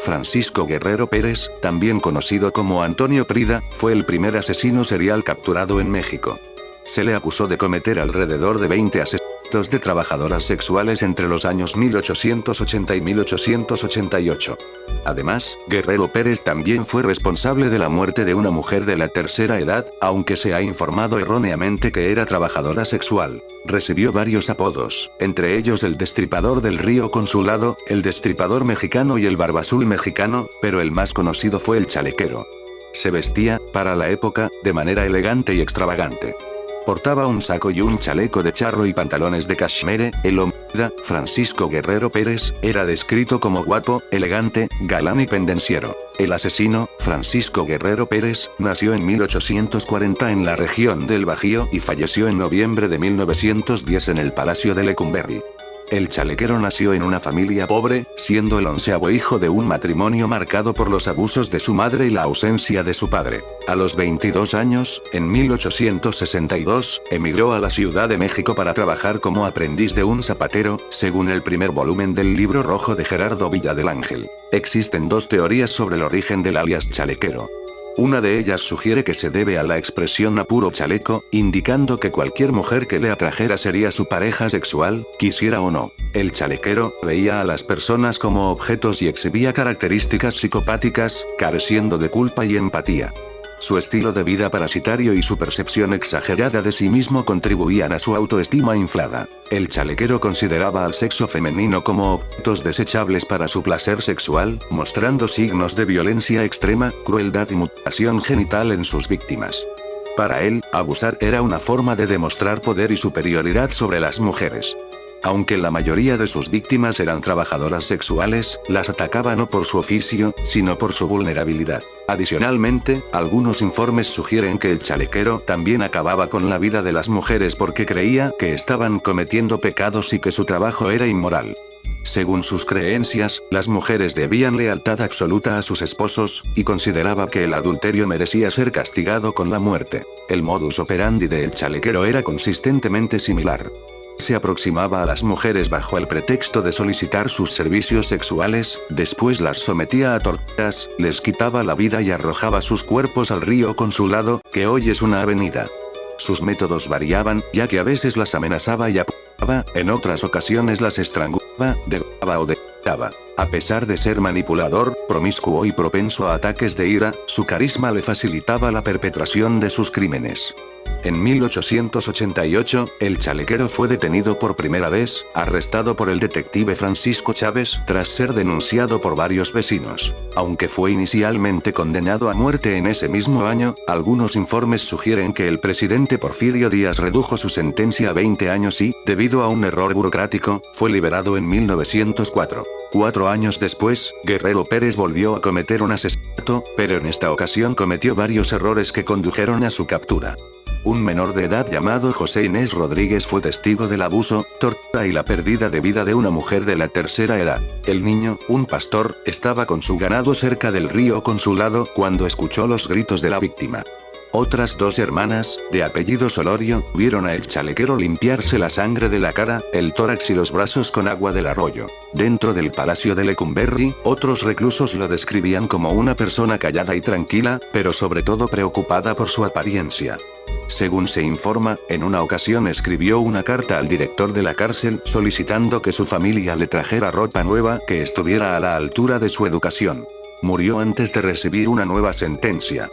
Francisco Guerrero Pérez, también conocido como Antonio Prida, fue el primer asesino serial capturado en México. Se le acusó de cometer alrededor de 20 asesinatos de trabajadoras sexuales entre los años 1880 y 1888. Además, Guerrero Pérez también fue responsable de la muerte de una mujer de la tercera edad, aunque se ha informado erróneamente que era trabajadora sexual. Recibió varios apodos, entre ellos el Destripador del Río Consulado, el Destripador Mexicano y el Barbazul Mexicano, pero el más conocido fue el Chalequero. Se vestía, para la época, de manera elegante y extravagante. Portaba un saco y un chaleco de charro y pantalones de cashmere. El homicida, Francisco Guerrero Pérez, era descrito como guapo, elegante, galán y pendenciero. El asesino, Francisco Guerrero Pérez, nació en 1840 en la región del Bajío y falleció en noviembre de 1910 en el Palacio de Lecumberri. El chalequero nació en una familia pobre, siendo el 11º hijo de un matrimonio marcado por los abusos de su madre y la ausencia de su padre. A los 22 años, en 1862, emigró a la Ciudad de México para trabajar como aprendiz de un zapatero, según el primer volumen del Libro Rojo de Gerardo Villa del Ángel. Existen 2 teorías sobre el origen del alias chalequero. Una de ellas sugiere que se debe a la expresión a puro chaleco, indicando que cualquier mujer que le atrajera sería su pareja sexual, quisiera o no. El chalequero veía a las personas como objetos y exhibía características psicopáticas, careciendo de culpa y empatía. Su estilo de vida parasitario y su percepción exagerada de sí mismo contribuían a su autoestima inflada. El chalequero consideraba al sexo femenino como objetos desechables para su placer sexual, mostrando signos de violencia extrema, crueldad y mutilación genital en sus víctimas. Para él, abusar era una forma de demostrar poder y superioridad sobre las mujeres. Aunque la mayoría de sus víctimas eran trabajadoras sexuales, las atacaba no por su oficio, sino por su vulnerabilidad. Adicionalmente, algunos informes sugieren que el chalequero también acababa con la vida de las mujeres porque creía que estaban cometiendo pecados y que su trabajo era inmoral. Según sus creencias, las mujeres debían lealtad absoluta a sus esposos, y consideraba que el adulterio merecía ser castigado con la muerte. El modus operandi del chalequero era consistentemente similar. Se aproximaba a las mujeres bajo el pretexto de solicitar sus servicios sexuales, después las sometía a torturas, les quitaba la vida y arrojaba sus cuerpos al río Consulado, que hoy es una avenida. Sus métodos variaban, ya que a veces las amenazaba y apuñalaba, en otras ocasiones las estrangulaba, degolaba o decapitaba. A pesar de ser manipulador, promiscuo y propenso a ataques de ira, su carisma le facilitaba la perpetración de sus crímenes. En 1888, el chalequero fue detenido por primera vez, arrestado por el detective Francisco Chávez, tras ser denunciado por varios vecinos. Aunque fue inicialmente condenado a muerte en ese mismo año, algunos informes sugieren que el presidente Porfirio Díaz redujo su sentencia a 20 años y, debido a un error burocrático, fue liberado en 1904. 4 años después, Guerrero Pérez volvió a cometer un asesinato, pero en esta ocasión cometió varios errores que condujeron a su captura. Un menor de edad llamado José Inés Rodríguez fue testigo del abuso, tortura y la pérdida de vida de una mujer de la tercera edad. El niño, un pastor, estaba con su ganado cerca del río Consulado cuando escuchó los gritos de la víctima. Otras 2 hermanas, de apellido Solorio, vieron a el chalequero limpiarse la sangre de la cara, el tórax y los brazos con agua del arroyo. Dentro del palacio de Lecumberri, otros reclusos lo describían como una persona callada y tranquila, pero sobre todo preocupada por su apariencia. Según se informa, en una ocasión escribió una carta al director de la cárcel solicitando que su familia le trajera ropa nueva que estuviera a la altura de su educación. Murió antes de recibir una nueva sentencia.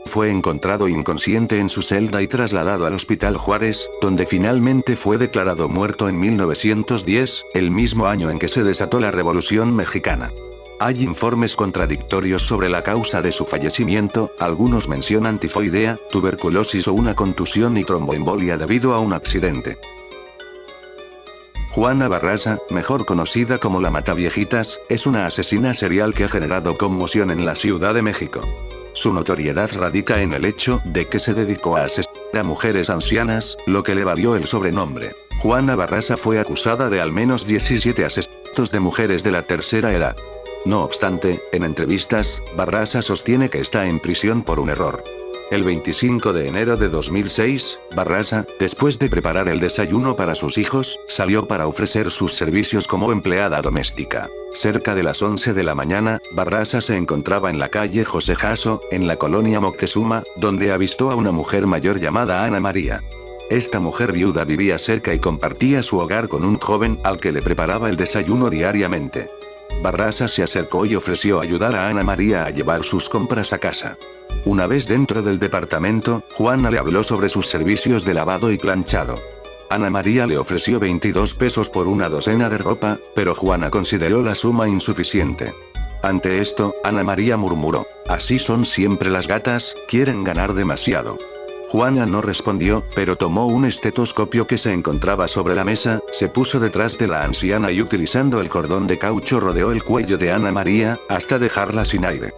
Fue encontrado inconsciente en su celda y trasladado al Hospital Juárez, donde finalmente fue declarado muerto en 1910, el mismo año en que se desató la Revolución Mexicana. Hay informes contradictorios sobre la causa de su fallecimiento, algunos mencionan tifoidea, tuberculosis o una contusión y tromboembolia debido a un accidente. Juana Barraza, mejor conocida como la Mataviejitas, es una asesina serial que ha generado conmoción en la Ciudad de México. Su notoriedad radica en el hecho de que se dedicó a asesinar a mujeres ancianas, lo que le valió el sobrenombre. Juana Barraza fue acusada de al menos 17 asesinatos de mujeres de la tercera edad. No obstante, en entrevistas, Barraza sostiene que está en prisión por un error. El 25 de enero de 2006, Barraza, después de preparar el desayuno para sus hijos, salió para ofrecer sus servicios como empleada doméstica. Cerca de las 11 de la mañana, Barraza se encontraba en la calle José Jasso, en la colonia Moctezuma, donde avistó a una mujer mayor llamada Ana María. Esta mujer viuda vivía cerca y compartía su hogar con un joven al que le preparaba el desayuno diariamente. Barraza se acercó y ofreció ayudar a Ana María a llevar sus compras a casa. Una vez dentro del departamento, Juana le habló sobre sus servicios de lavado y planchado. Ana María le ofreció 22 pesos por una docena de ropa, pero Juana consideró la suma insuficiente. Ante esto, Ana María murmuró: "Así son siempre las gatas, quieren ganar demasiado". Juana no respondió, pero tomó un estetoscopio que se encontraba sobre la mesa, se puso detrás de la anciana y utilizando el cordón de caucho rodeó el cuello de Ana María, hasta dejarla sin aire.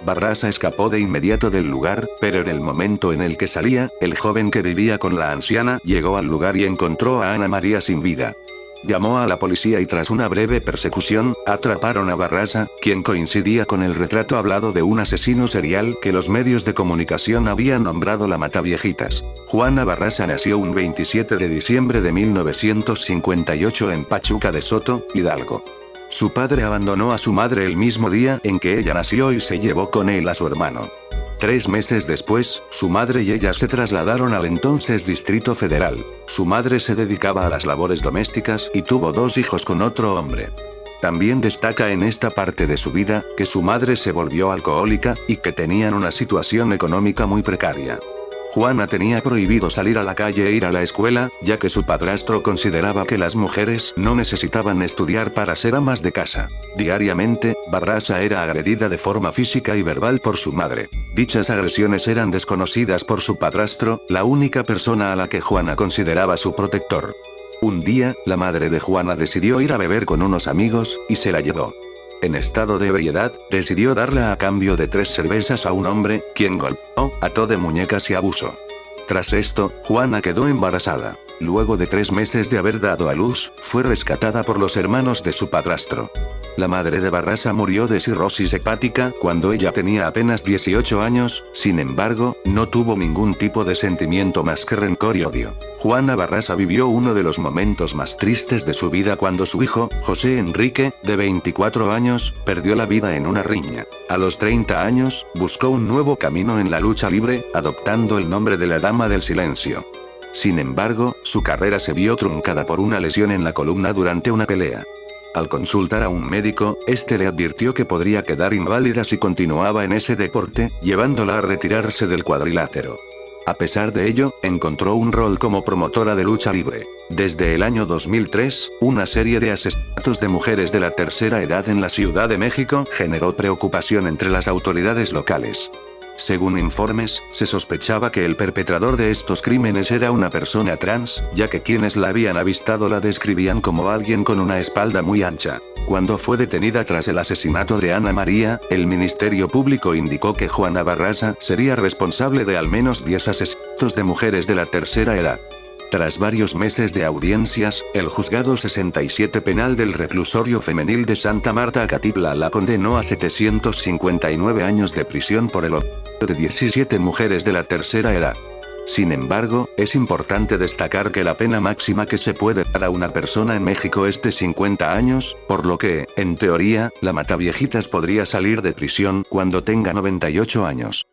Barraza escapó de inmediato del lugar, pero en el momento en el que salía, el joven que vivía con la anciana llegó al lugar y encontró a Ana María sin vida. Llamó a la policía y tras una breve persecución, atraparon a Barraza, quien coincidía con el retrato hablado de un asesino serial que los medios de comunicación habían nombrado la Mataviejitas. Juana Barraza nació un 27 de diciembre de 1958 en Pachuca de Soto, Hidalgo. Su padre abandonó a su madre el mismo día en que ella nació y se llevó con él a su hermano. 3 meses después, su madre y ella se trasladaron al entonces Distrito Federal. Su madre se dedicaba a las labores domésticas y tuvo 2 hijos con otro hombre. También destaca en esta parte de su vida, que su madre se volvió alcohólica, y que tenían una situación económica muy precaria. Juana tenía prohibido salir a la calle e ir a la escuela, ya que su padrastro consideraba que las mujeres no necesitaban estudiar para ser amas de casa. Diariamente, Barraza era agredida de forma física y verbal por su madre. Dichas agresiones eran desconocidas por su padrastro, la única persona a la que Juana consideraba su protector. Un día, la madre de Juana decidió ir a beber con unos amigos, y se la llevó. En estado de ebriedad, decidió darla a cambio de 3 cervezas a un hombre, quien golpeó, ató de muñecas y abusó. Tras esto, Juana quedó embarazada. Luego de 3 meses de haber dado a luz, fue rescatada por los hermanos de su padrastro. La madre de Barraza murió de cirrosis hepática cuando ella tenía apenas 18 años, sin embargo, no tuvo ningún tipo de sentimiento más que rencor y odio. Juana Barraza vivió uno de los momentos más tristes de su vida cuando su hijo, José Enrique, de 24 años, perdió la vida en una riña. A los 30 años, buscó un nuevo camino en la lucha libre, adoptando el nombre de la Dama del Silencio. Sin embargo, su carrera se vio truncada por una lesión en la columna durante una pelea. Al consultar a un médico, este le advirtió que podría quedar inválida si continuaba en ese deporte, llevándola a retirarse del cuadrilátero. A pesar de ello, encontró un rol como promotora de lucha libre. Desde el año 2003, una serie de asesinatos de mujeres de la tercera edad en la Ciudad de México generó preocupación entre las autoridades locales. Según informes, se sospechaba que el perpetrador de estos crímenes era una persona trans, ya que quienes la habían avistado la describían como alguien con una espalda muy ancha. Cuando fue detenida tras el asesinato de Ana María, el Ministerio Público indicó que Juana Barraza sería responsable de al menos 10 asesinatos de mujeres de la tercera edad. Tras varios meses de audiencias, el Juzgado 67 Penal del Reclusorio Femenil de Santa Marta Acatitla la condenó a 759 años de prisión por el homicidio de 17 mujeres de la tercera edad. Sin embargo, es importante destacar que la pena máxima que se puede dar a una persona en México es de 50 años, por lo que, en teoría, la mataviejitas podría salir de prisión cuando tenga 98 años.